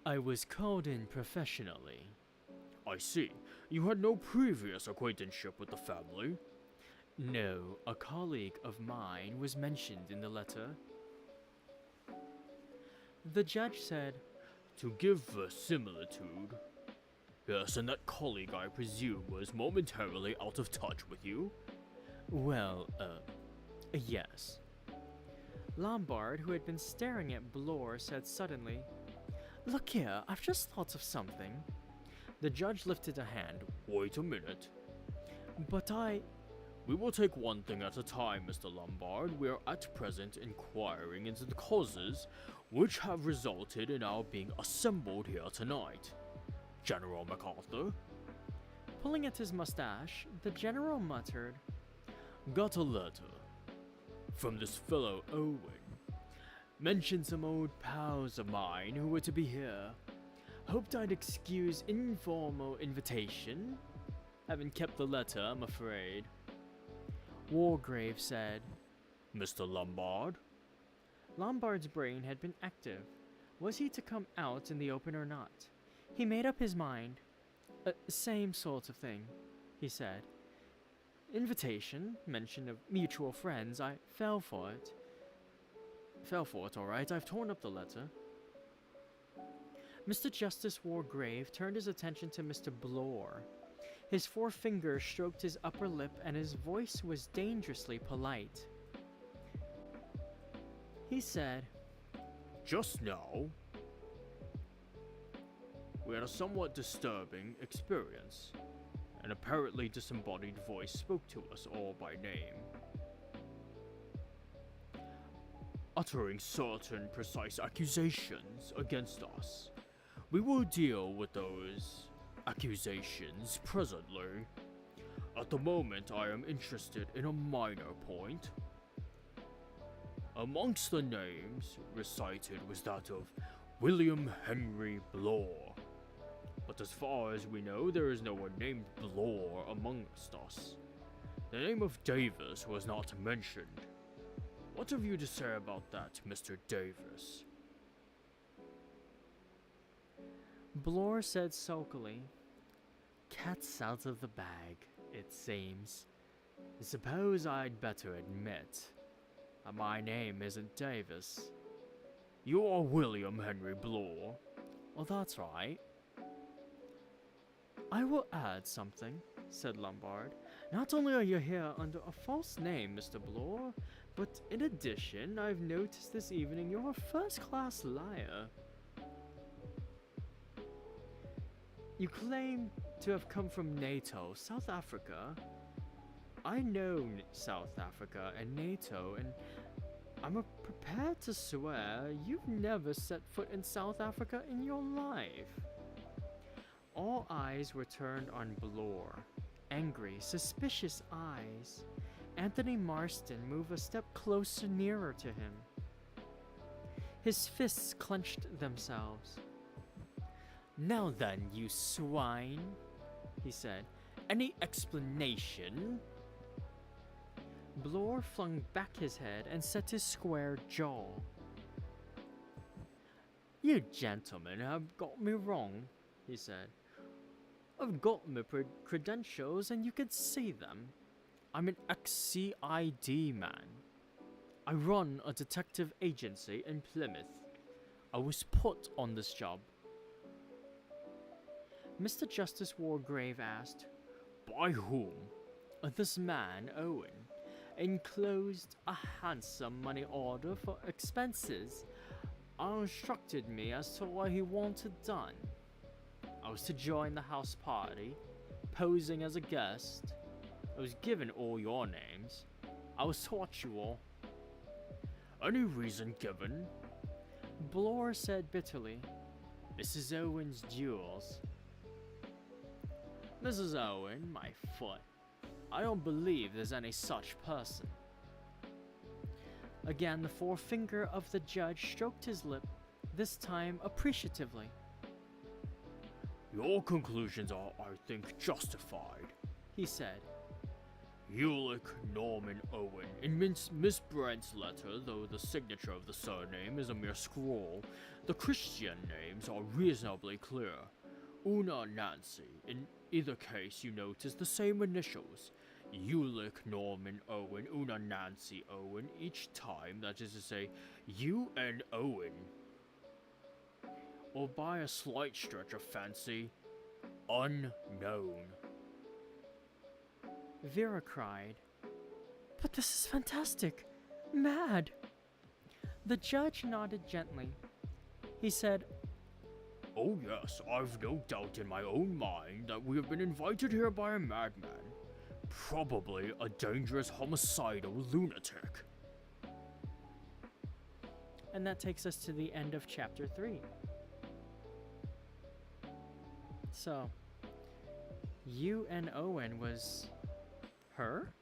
I was called in professionally. I see. You had no previous acquaintanceship with the family? No, a colleague of mine was mentioned in the letter. The judge said, To give verisimilitude. Yes, and that colleague, I presume, was momentarily out of touch with you? Well, yes. Lombard, who had been staring at Blore, said suddenly, Look here, I've just thought of something. The judge lifted a hand. Wait a minute. But We will take one thing at a time, Mr. Lombard. We are at present inquiring into the causes which have resulted in our being assembled here tonight. General MacArthur? Pulling at his mustache, the general muttered, Got a letter from this fellow Owen. Mentioned some old pals of mine who were to be here. Hoped I'd excuse informal invitation. Haven't kept the letter, I'm afraid. Wargrave said, Mr. Lombard? Lombard's brain had been active. Was he to come out in the open or not? He made up his mind. Same sort of thing, he said. Invitation, mention of mutual friends, I fell for it. Fell for it, all right. I've torn up the letter. Mr. Justice Wargrave turned his attention to Mr. Blore. His forefinger stroked his upper lip and his voice was dangerously polite. He said, Just now, we had a somewhat disturbing experience. An apparently disembodied voice spoke to us all by name, uttering certain precise accusations against us. We will deal with those accusations presently. At the moment, I am interested in a minor point. Amongst the names recited was that of William Henry Blore. But as far as we know, there is no one named Blore amongst us. The name of Davis was not mentioned. What have you to say about that, Mr. Davis? Blore said sulkily, Cat's out of the bag, it seems. Suppose I'd better admit My name isn't Davis. You are William Henry Bloor. Oh, that's right. I will add something, said Lombard. Not only are you here under a false name, Mr. Bloor, but in addition, I've noticed this evening you're a first-class liar. You claim to have come from NATO, South Africa. I know South Africa and NATO, and I'm prepared to swear you've never set foot in South Africa in your life. All eyes were turned on Bloor. Angry, suspicious eyes. Anthony Marston moved a step closer, nearer to him. His fists clenched themselves. Now then, you swine, he said. Any explanation? Bloor flung back his head and set his square jaw. You gentlemen have got me wrong, he said. I've got my credentials and you can see them. I'm an ex-CID man. I run a detective agency in Plymouth. I was put on this job. Mr. Justice Wargrave asked, by whom? This man, Owen, enclosed a handsome money order for expenses and instructed me as to what he wanted done. I was to join the house party, posing as a guest. I was given all your names. I was taught you all. Any reason given? Bloor said bitterly, Mrs. Owen's jewels. Mrs. Owen, my foot. I don't believe there's any such person. Again, the forefinger of the judge stroked his lip, this time appreciatively. Your conclusions are, I think, justified, he said. Ulick Norman Owen. In Miss Brent's letter, though the signature of the surname is a mere scrawl, the Christian names are reasonably clear. Una Nancy. In either case, you notice the same initials. Ulick Norman Owen, Una Nancy Owen, each time, that is to say, U.N. Owen. Or by a slight stretch of fancy, unknown. Vera cried, But this is fantastic! Mad! The judge nodded gently. He said, Oh yes, I've no doubt in my own mind that we have been invited here by a madman. Probably a dangerous homicidal lunatic. And that takes us to the end of chapter 3. So, U.N. Owen was her?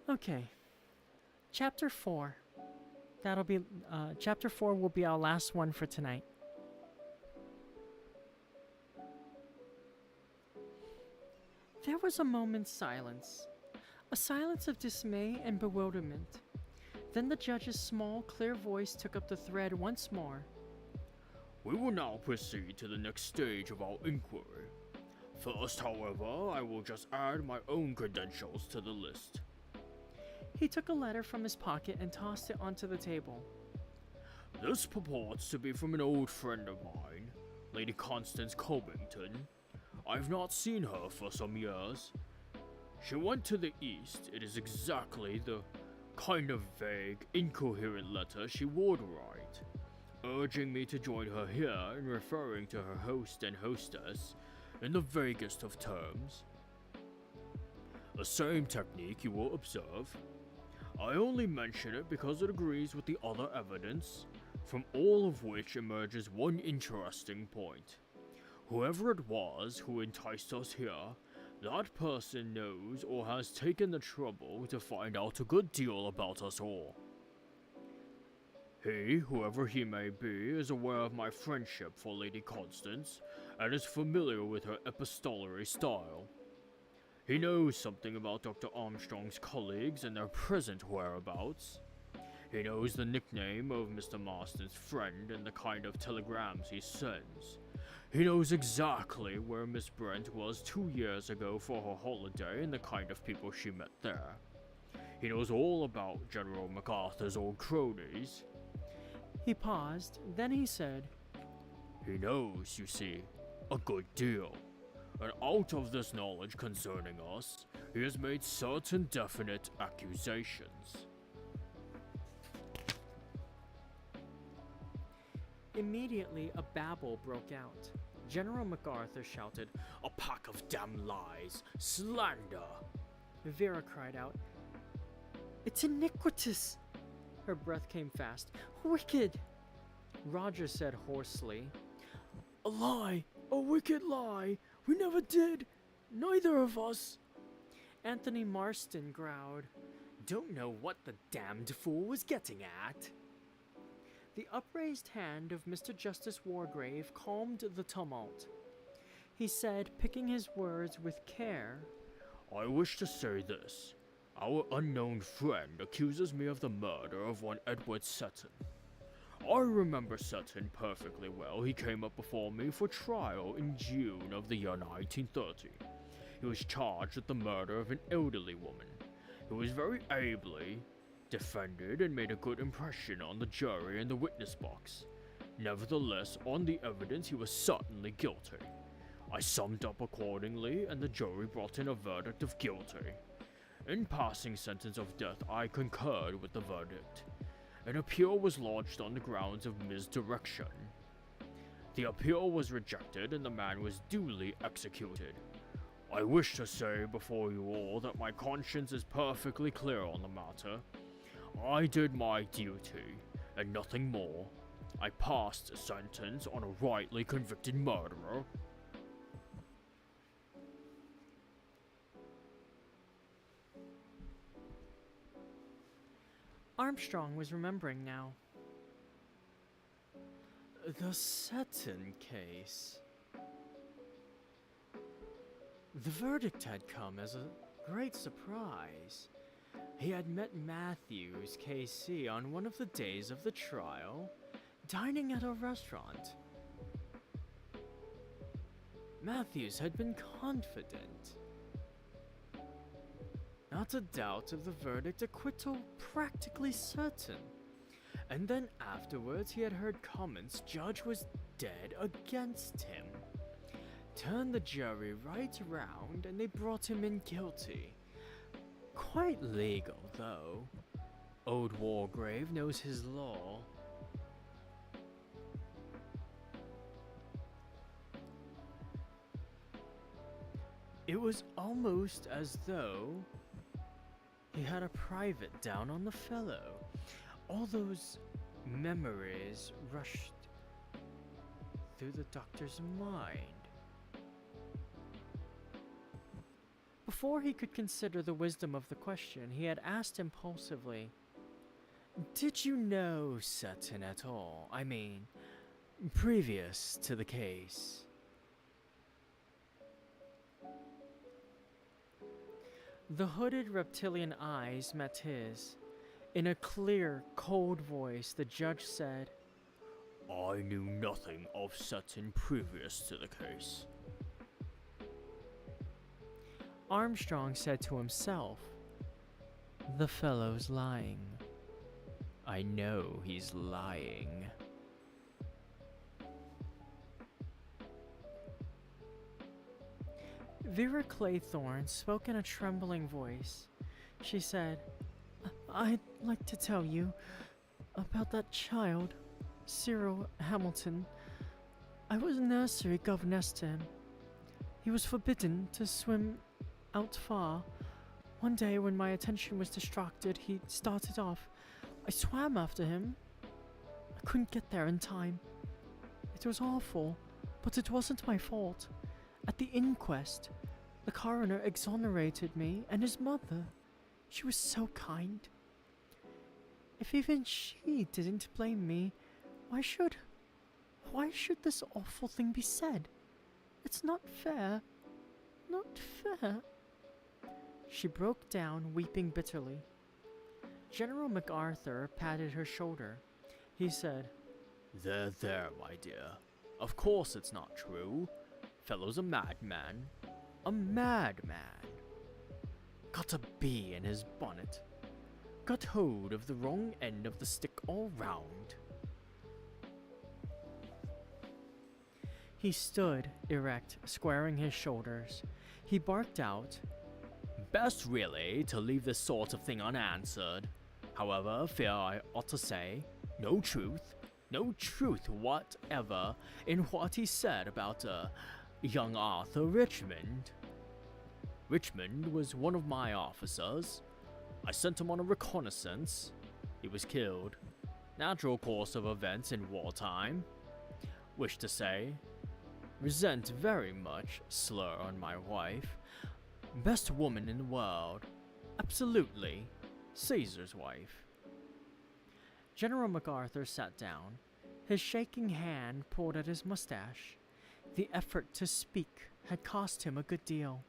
Okay, chapter 4. That'll be, chapter 4 will be our last one for tonight. There was a moment's silence. A silence of dismay and bewilderment. Then the judge's small, clear voice took up the thread once more. We will now proceed to the next stage of our inquiry. First, however, I will just add my own credentials to the list. He took a letter from his pocket and tossed it onto the table. This purports to be from an old friend of mine, Lady Constance Cobington. I've not seen her for some years. She went to the East. It is exactly the kind of vague, incoherent letter she would write, urging me to join her here and referring to her host and hostess in the vaguest of terms. The same technique you will observe. I only mention it because it agrees with the other evidence, from all of which emerges one interesting point. Whoever it was who enticed us here, that person knows or has taken the trouble to find out a good deal about us all. He, whoever he may be, is aware of my friendship for Lady Constance and is familiar with her epistolary style. He knows something about Dr. Armstrong's colleagues and their present whereabouts. He knows the nickname of Mr. Marston's friend and the kind of telegrams he sends. He knows exactly where Miss Brent was 2 years ago for her holiday and the kind of people she met there. He knows all about General MacArthur's old cronies. He paused, then he said, He knows, you see, a good deal. And out of this knowledge concerning us, he has made certain definite accusations. Immediately, a babble broke out. General MacArthur shouted, A pack of damn lies! Slander! Vera cried out, It's iniquitous! Her breath came fast. Wicked! Roger said hoarsely, A lie! A wicked lie! We never did! Neither of us! Anthony Marston growled, Don't know what the damned fool was getting at. The upraised hand of Mr. Justice Wargrave calmed the tumult. He said, picking his words with care, I wish to say this. Our unknown friend accuses me of the murder of one Edward Sutton. I remember Sutton perfectly well. He came up before me for trial in June of the year 1930. He was charged with the murder of an elderly woman, who was very ably defended and made a good impression on the jury and the witness box. Nevertheless, on the evidence, he was certainly guilty. I summed up accordingly, and the jury brought in a verdict of guilty. In passing sentence of death, I concurred with the verdict. An appeal was lodged on the grounds of misdirection. The appeal was rejected, and the man was duly executed. I wish to say before you all that my conscience is perfectly clear on the matter. I did my duty, and nothing more. I passed sentence on a rightly convicted murderer. Armstrong was remembering now. The Sutton case. The verdict had come as a great surprise. He had met Matthews, KC, on one of the days of the trial, dining at a restaurant. Matthews had been confident. Not a doubt of the verdict, acquittal practically certain. And then afterwards he had heard comments Judge was dead against him. Turned the jury right round and they brought him in guilty. Quite legal, though. Old Wargrave knows his law. It was almost as though he had a private down on the fellow. All those memories rushed through the doctor's mind. Before he could consider the wisdom of the question, he had asked impulsively, Did you know Sutton at all? I mean, previous to the case? The hooded reptilian eyes met his. In a clear, cold voice, the judge said, I knew nothing of Sutton previous to the case. Armstrong said to himself, The fellow's lying. I know he's lying. Vera Claythorne spoke in a trembling voice. She said, I'd like to tell you about that child, Cyril Hamilton. I was nursery governess to him. He was forbidden to swim out far. One day when my attention was distracted, he started off. I swam after him. I couldn't get there in time. It was awful. But it wasn't my fault. At the inquest, the coroner exonerated me and his mother. She was so kind. If even she didn't blame me, why should this awful thing be said? It's not fair. Not fair. She broke down, weeping bitterly. General MacArthur patted her shoulder. He said, There, my dear. Of course it's not true. Fellow's a madman. A madman. Got a bee in his bonnet. Got hold of the wrong end of the stick all round. He stood erect, squaring his shoulders. He barked out, Best really to leave this sort of thing unanswered. However, fear I ought to say, no truth whatever in what he said about young Arthur Richmond. Richmond was one of my officers. I sent him on a reconnaissance. He was killed. Natural course of events in wartime. Wish to say, resent very much slur on my wife. Best woman in the world. Absolutely. Caesar's wife. General MacArthur sat down. His shaking hand pulled at his mustache. The effort to speak had cost him a good deal.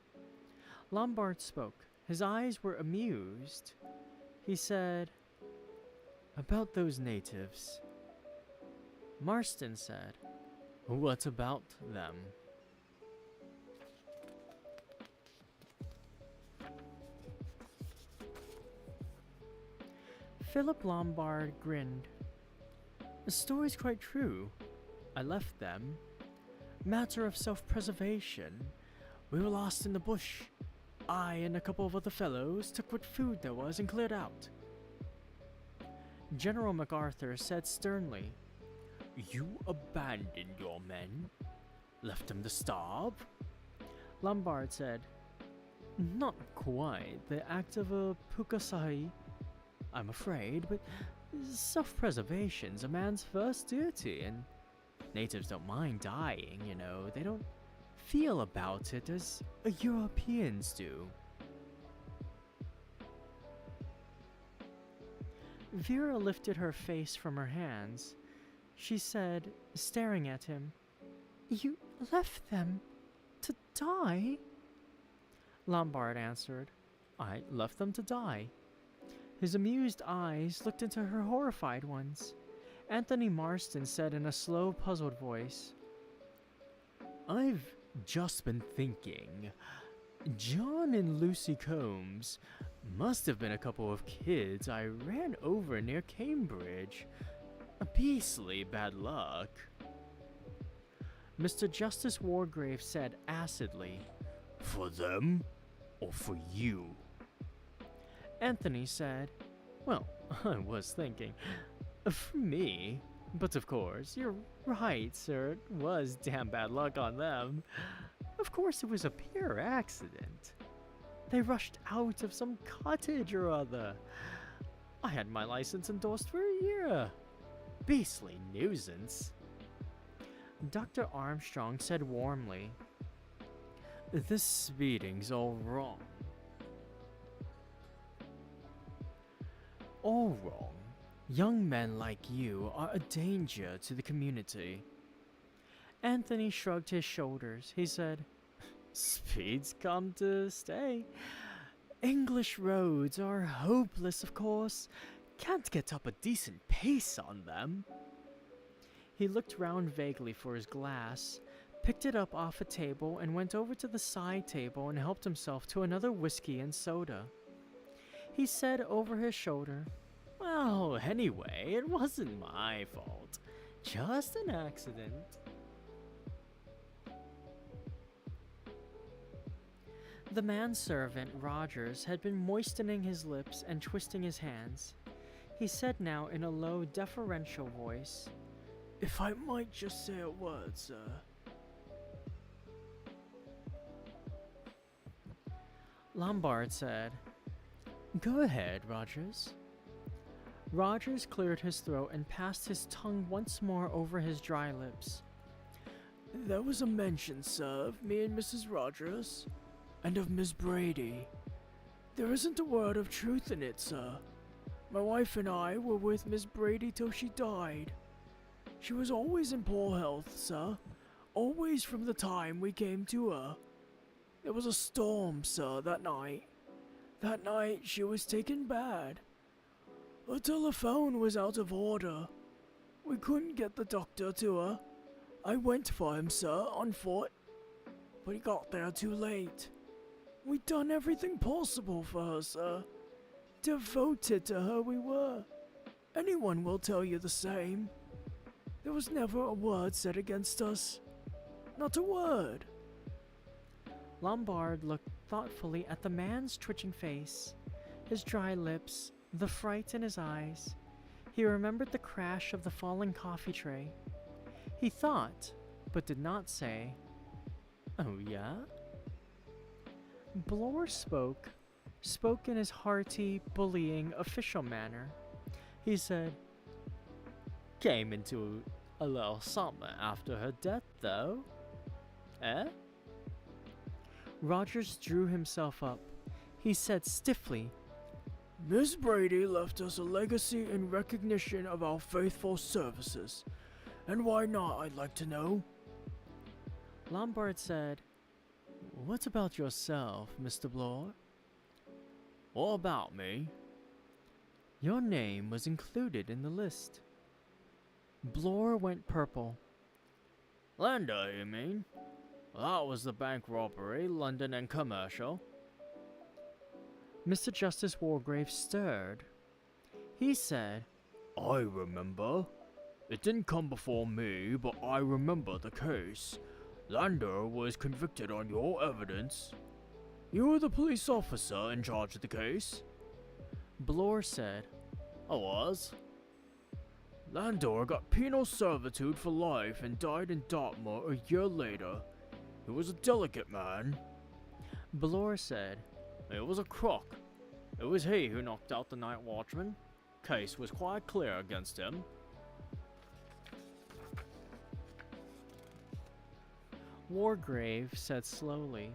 Lombard spoke. His eyes were amused. He said, About those natives. Marston said, What about them? Philip Lombard grinned. The story's quite true. I left them. Matter of self-preservation. We were lost in the bush. I and a couple of other fellows took what food there was and cleared out. General MacArthur said sternly, You abandoned your men? Left them to starve? Lombard said, Not quite the act of a pukasahi, I'm afraid, but self-preservation's a man's first duty, and natives don't mind dying, you know. They don't feel about it as Europeans do. Vera lifted her face from her hands. She said, staring at him, You left them to die? Lombard answered, I left them to die. His amused eyes looked into her horrified ones. Anthony Marston said in a slow, puzzled voice, I've just been thinking. John and Lucy Combs must have been a couple of kids I ran over near Cambridge. A beastly bad luck. Mr. Justice Wargrave said acidly, For them or for you? Anthony said, Well, I was thinking, for me. But of course, you're right, sir. It was damn bad luck on them. Of course, it was a pure accident. They rushed out of some cottage or other. I had my license endorsed for a year. Beastly nuisance. Dr. Armstrong said warmly, This speeding's all wrong. All wrong. Young men like you are a danger to the community. Anthony shrugged his shoulders. He said, Speed's come to stay. English roads are hopeless, of course. Can't get up a decent pace on them. He looked round vaguely for his glass, picked it up off a table, and went over to the side table and helped himself to another whiskey and soda. He said over his shoulder, Well, anyway, it wasn't my fault. Just an accident. The manservant, Rogers, had been moistening his lips and twisting his hands. He said now in a low, deferential voice, If I might just say a word, sir. Lombard said, Go ahead, Rogers. Rogers cleared his throat and passed his tongue once more over his dry lips. There was a mention, sir, of me and Mrs. Rogers, and of Miss Brady. There isn't a word of truth in it, sir. My wife and I were with Miss Brady till she died. She was always in poor health, sir. Always from the time we came to her. There was a storm, sir, that night. That night she was taken bad. Her telephone was out of order. We couldn't get the doctor to her. I went for him, sir, on foot. But he got there too late. We'd done everything possible for her, sir. Devoted to her we were. Anyone will tell you the same. There was never a word said against us. Not a word. Lombard looked thoughtfully at the man's twitching face, his dry lips, the fright in his eyes. He remembered the crash of the falling coffee tray. He thought, but did not say, "Oh, yeah?" Bloor spoke in his hearty, bullying, official manner. He said, Came into a little something after her death, though. Eh? Rogers drew himself up. He said stiffly, Miss Brady left us a legacy in recognition of our faithful services. And why not, I'd like to know? Lombard said, What about yourself, Mr. Bloor? What about me? Your name was included in the list. Bloor went purple. Linda, you mean? That was the bank robbery, London and Commercial. Mr. Justice Wargrave stirred. He said, I remember. It didn't come before me, but I remember the case. Lander was convicted on your evidence. You were the police officer in charge of the case? Bloor said, I was. Landor got penal servitude for life and died in Dartmoor a year later. He was a delicate man. Bloor said, It was a crook. It was he who knocked out the night watchman. Case was quite clear against him. Wargrave said slowly,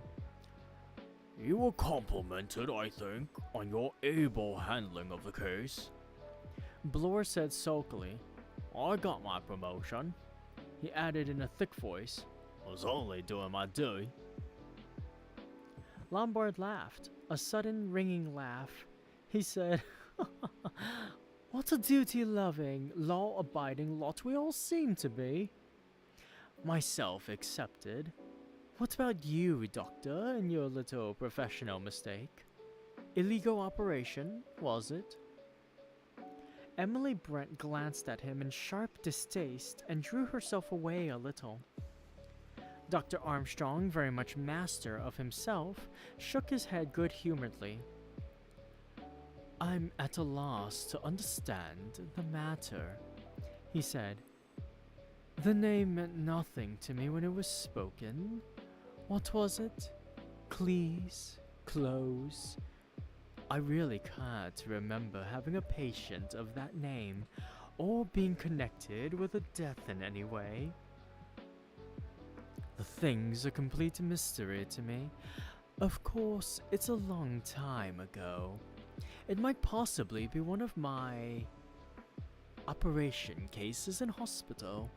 You were complimented, I think, on your able handling of the case. Bloor said sulkily, I got my promotion. He added in a thick voice, I was only doing my duty. Lombard laughed, a sudden ringing laugh. He said, What a duty-loving, law-abiding lot we all seem to be. Myself excepted. What about you, Doctor, and your little professional mistake? Illegal operation, was it? Emily Brent glanced at him in sharp distaste and drew herself away a little. Dr. Armstrong, very much master of himself, shook his head good-humoredly. I'm at a loss to understand the matter, he said. The name meant nothing to me when it was spoken. What was it? Cleese? Close? I really can't remember having a patient of that name, or being connected with a death in any way. The thing's a complete mystery to me. Of course, it's a long time ago. It might possibly be one of my operation cases in hospital.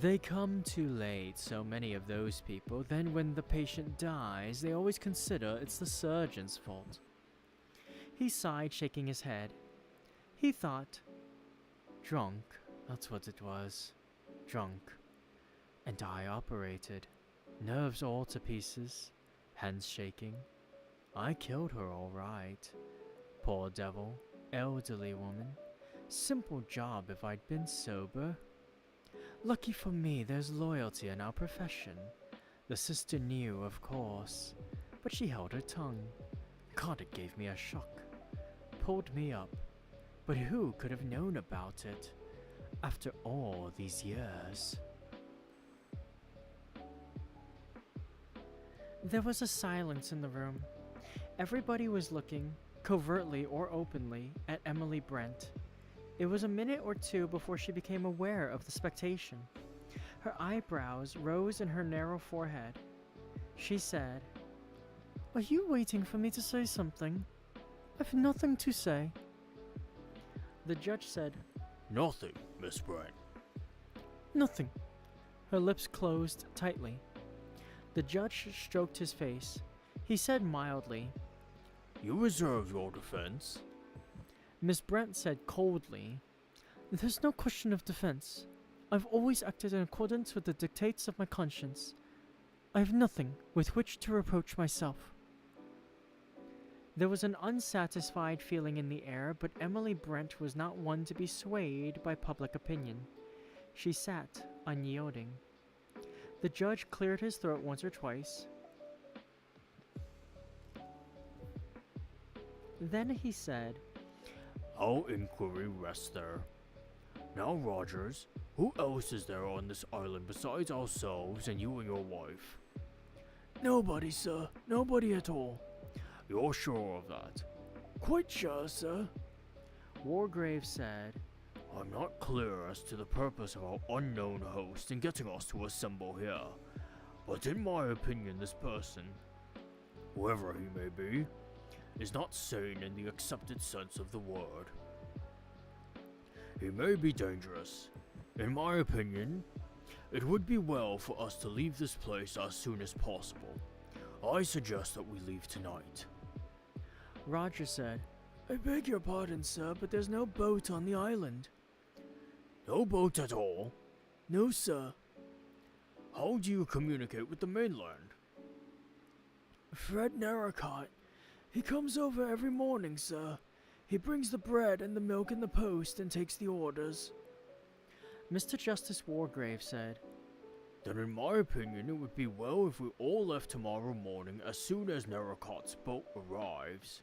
They come too late, so many of those people. Then when the patient dies, they always consider it's the surgeon's fault. He sighed, shaking his head. He thought, drunk, that's what it was. Drunk. And I operated. Nerves all to pieces. Hands shaking. I killed her all right. Poor devil. Elderly woman. Simple job if I'd been sober. Lucky for me, there's loyalty in our profession. The sister knew, of course, but she held her tongue. God, it gave me a shock. Pulled me up. But who could have known about it after all these years? There was a silence in the room. Everybody was looking, covertly or openly, at Emily Brent. It was a minute or two before she became aware of the spectation. Her eyebrows rose in her narrow forehead. She said, "Are you waiting for me to say something? I've nothing to say." The judge said, "Nothing, Miss Brent." "Nothing." Her lips closed tightly. The judge stroked his face. He said mildly, "You reserve your defense." Miss Brent said coldly, "There's no question of defense. I've always acted in accordance with the dictates of my conscience. I have nothing with which to reproach myself." There was an unsatisfied feeling in the air, but Emily Brent was not one to be swayed by public opinion. She sat, unyielding. The judge cleared his throat once or twice. Then he said, "Our inquiry rests there. Now, Rogers, who else is there on this island besides ourselves and you and your wife?" Nobody, sir. Nobody at all. "You're sure of that?" Quite sure, sir. Wargrave said, "I'm not clear as to the purpose of our unknown host in getting us to assemble here, but in my opinion this person, whoever he may be, is not sane in the accepted sense of the word. He may be dangerous. In my opinion, it would be well for us to leave this place as soon as possible. I suggest that we leave tonight." Roger said, I beg your pardon, sir, but there's no boat on the island. "No boat at all? No, sir. How do you communicate with the mainland?" Fred Narracott. He comes over every morning, sir. He brings the bread and the milk in the post and takes the orders." Mr. Justice Wargrave said, "Then in my opinion it would be well if we all left tomorrow morning as soon as Narracott's boat arrives."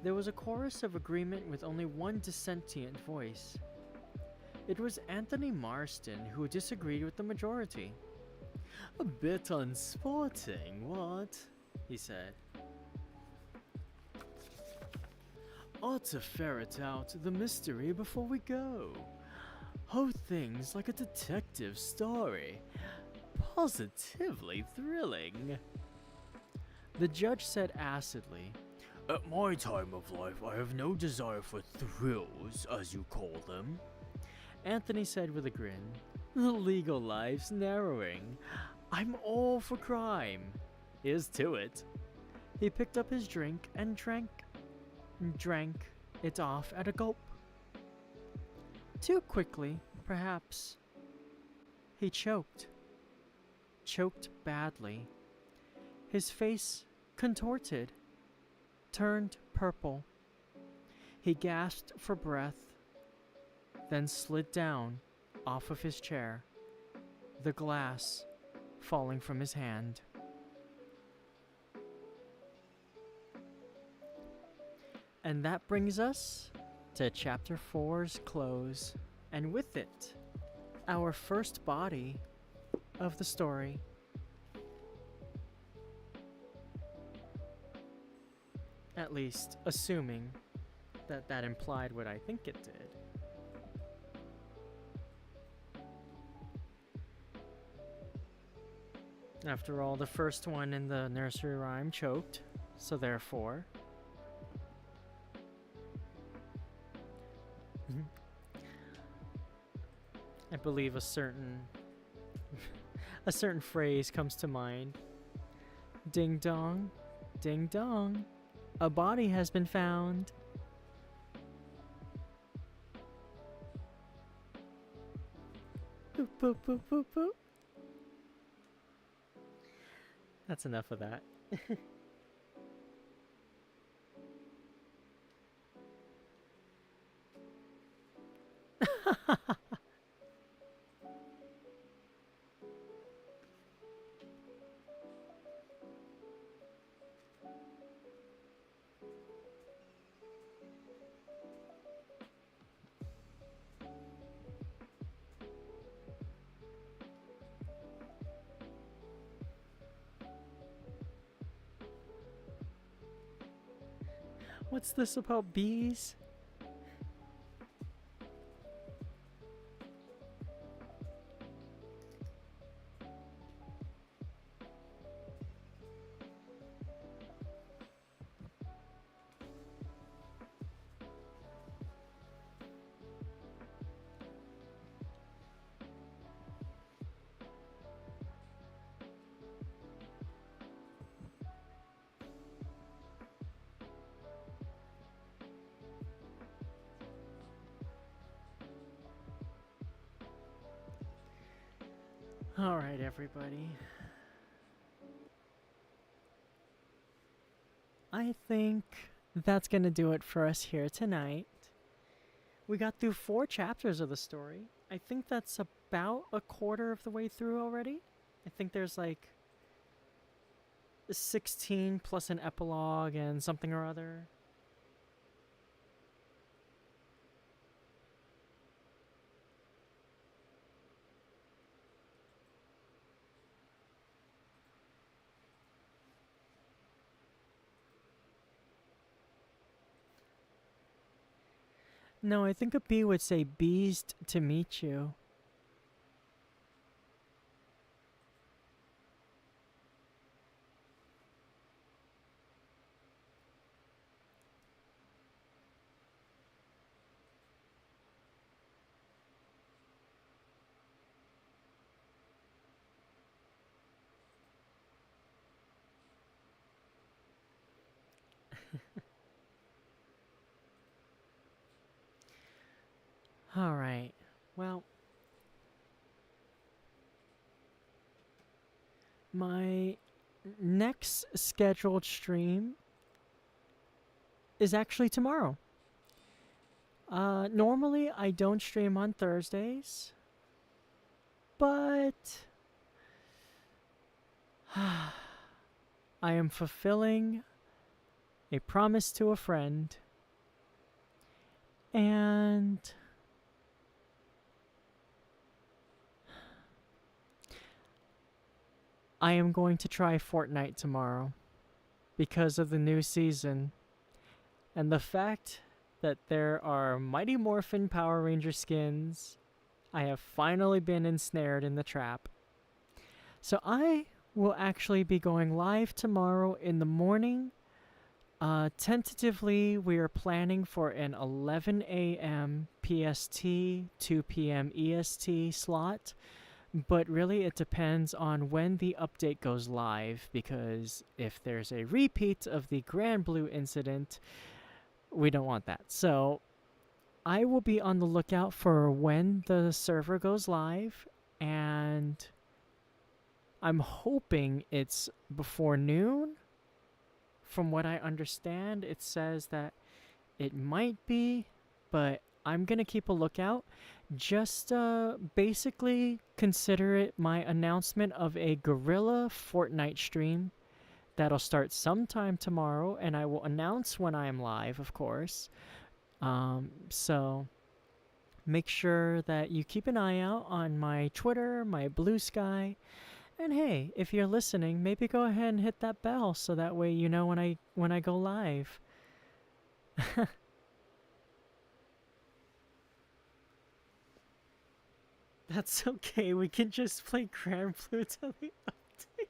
There was a chorus of agreement with only one dissentient voice. It was Anthony Marston who disagreed with the majority. A bit unsporting, what? He said, Ought to ferret out the mystery before we go. Whole thing's like a detective story. Positively thrilling. The judge said acidly, "At my time of life, I have no desire for thrills, as you call them." Anthony said with a grin, The legal life's narrowing. I'm all for crime. Here's to it. He picked up his drink and drank it off at a gulp. Too quickly, perhaps. He choked badly. His face contorted, turned purple. He gasped for breath, then slid down off of his chair, the glass falling from his hand. And that brings us to Chapter 4's close, and with it, our first body of the story. At least, assuming that that implied what I think it did. After all, the first one in the nursery rhyme choked, so therefore... I believe a certain phrase comes to mind. Ding dong, a body has been found. Boop, boop, boop, boop, boop. That's enough of that. What's this about bees? All right, everybody. I think that's gonna do it for us here tonight. We got through 4 chapters of the story. I think that's about a quarter of the way through already. I think there's like 16 plus an epilogue and something or other. No, I think a bee would say beast to meet you. All right. Well, my next scheduled stream is actually tomorrow. Normally I don't stream on Thursdays, but I am fulfilling a promise to a friend, and I am going to try Fortnite tomorrow because of the new season and the fact that there are Mighty Morphin Power Ranger skins. I have finally been ensnared in the trap. So I will actually be going live tomorrow in the morning. Tentatively, we are planning for an 11 a.m. PST, 2 p.m. EST slot. But really, it depends on when the update goes live, because if there's a repeat of the Grand Blue incident, we don't want that. So I will be on the lookout for when the server goes live, and I'm hoping it's before noon. From what I understand, it says that it might be, but I'm going to keep a lookout. Just basically consider it my announcement of a guerrilla Fortnite stream that'll start sometime tomorrow, and I will announce when I am live, of course. So make sure that you keep an eye out on my Twitter, my Blue Sky, and hey, if you're listening, maybe go ahead and hit that bell so that way you know when I go live. That's okay. We can just play Grand Blue till the update.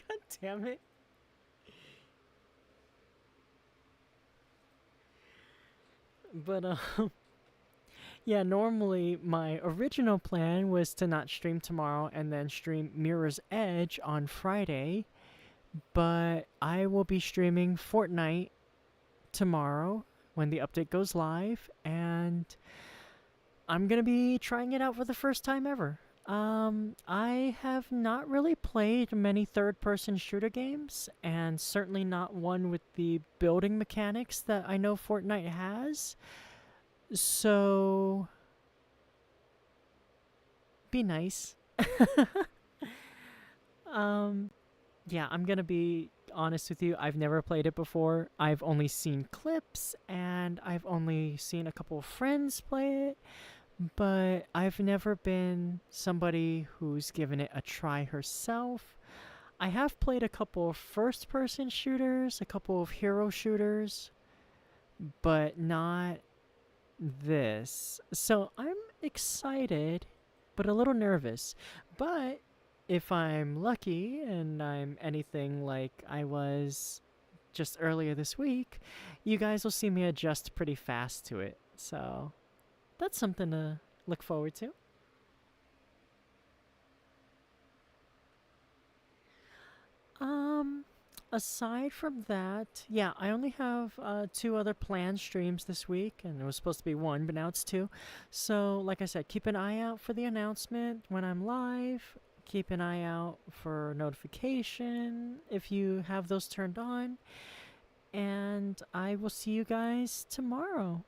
God damn it. But yeah, normally my original plan was to not stream tomorrow and then stream Mirror's Edge on Friday, but I will be streaming Fortnite tomorrow when the update goes live, and I'm gonna be trying it out for the first time ever. I have not really played many third-person shooter games, and certainly not one with the building mechanics that I know Fortnite has. So, be nice. Yeah, I'm gonna be honest with you. I've never played it before. I've only seen clips, and I've only seen a couple of friends play it, but I've never been somebody who's given it a try herself. I have played a couple of first-person shooters, a couple of hero shooters, but not this. So I'm excited, but a little nervous. But if I'm lucky and I'm anything like I was just earlier this week, you guys will see me adjust pretty fast to it. So that's something to look forward to. Um, Aside from that, yeah, I only have two other planned streams this week, and it was supposed to be one, but now it's two. So, like I said, keep an eye out for the announcement when I'm live. Keep an eye out for notification if you have those turned on. And I will see you guys tomorrow.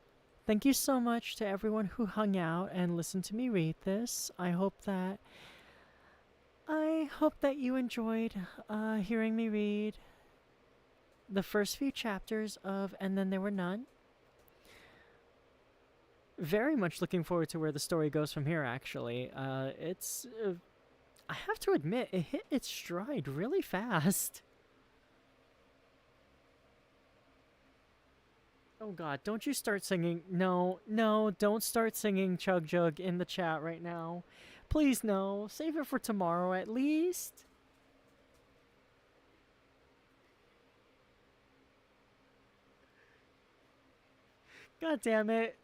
Thank you so much to everyone who hung out and listened to me read this. I hope that you enjoyed hearing me read the first few chapters of And Then There Were None. Very much looking forward to where the story goes from here, actually. I have to admit, it hit its stride really fast. Oh god, don't you start singing. No, no, don't start singing Chug Jug in the chat right now. Please, no. Save it for tomorrow at least. God damn it.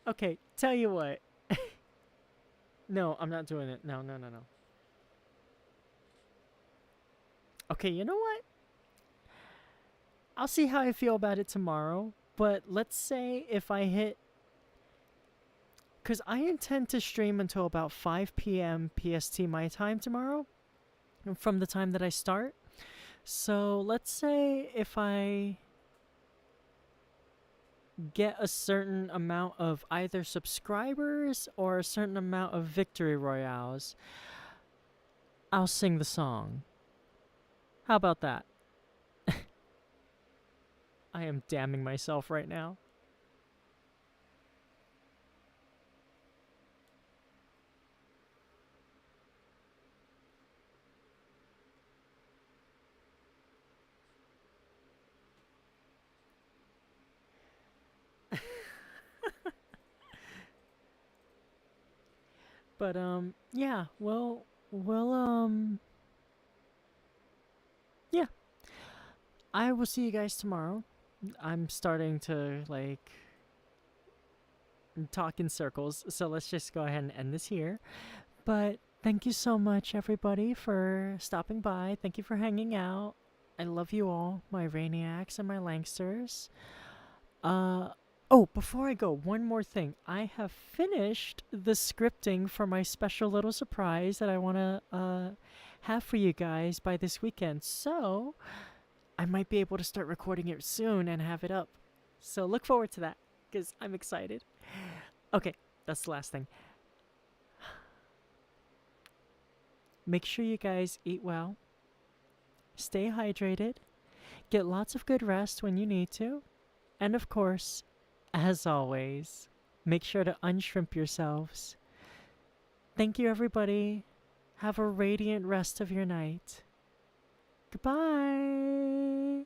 Okay, tell you what. No, I'm not doing it. No, no, no, no. Okay, you know what? I'll see how I feel about it tomorrow. But let's say if I hit... Because I intend to stream until about 5 p.m. PST my time tomorrow. From the time that I start. So let's say if I get a certain amount of either subscribers or a certain amount of victory royales, I'll sing the song. How about that? I am damning myself right now. But yeah, yeah. I will see you guys tomorrow. I'm starting to like talk in circles, so let's just go ahead and end this here. But thank you so much, everybody, for stopping by. Thank you for hanging out. I love you all, my Rainiacs and my Langsters. Oh, before I go, one more thing. I have finished the scripting for my special little surprise that I want to have for you guys by this weekend. So, I might be able to start recording it soon and have it up. So, look forward to that because I'm excited. Okay, that's the last thing. Make sure you guys eat well, stay hydrated, get lots of good rest when you need to, and of course, as always, make sure to unshrimp yourselves. Thank you, everybody. Have a radiant rest of your night. Goodbye.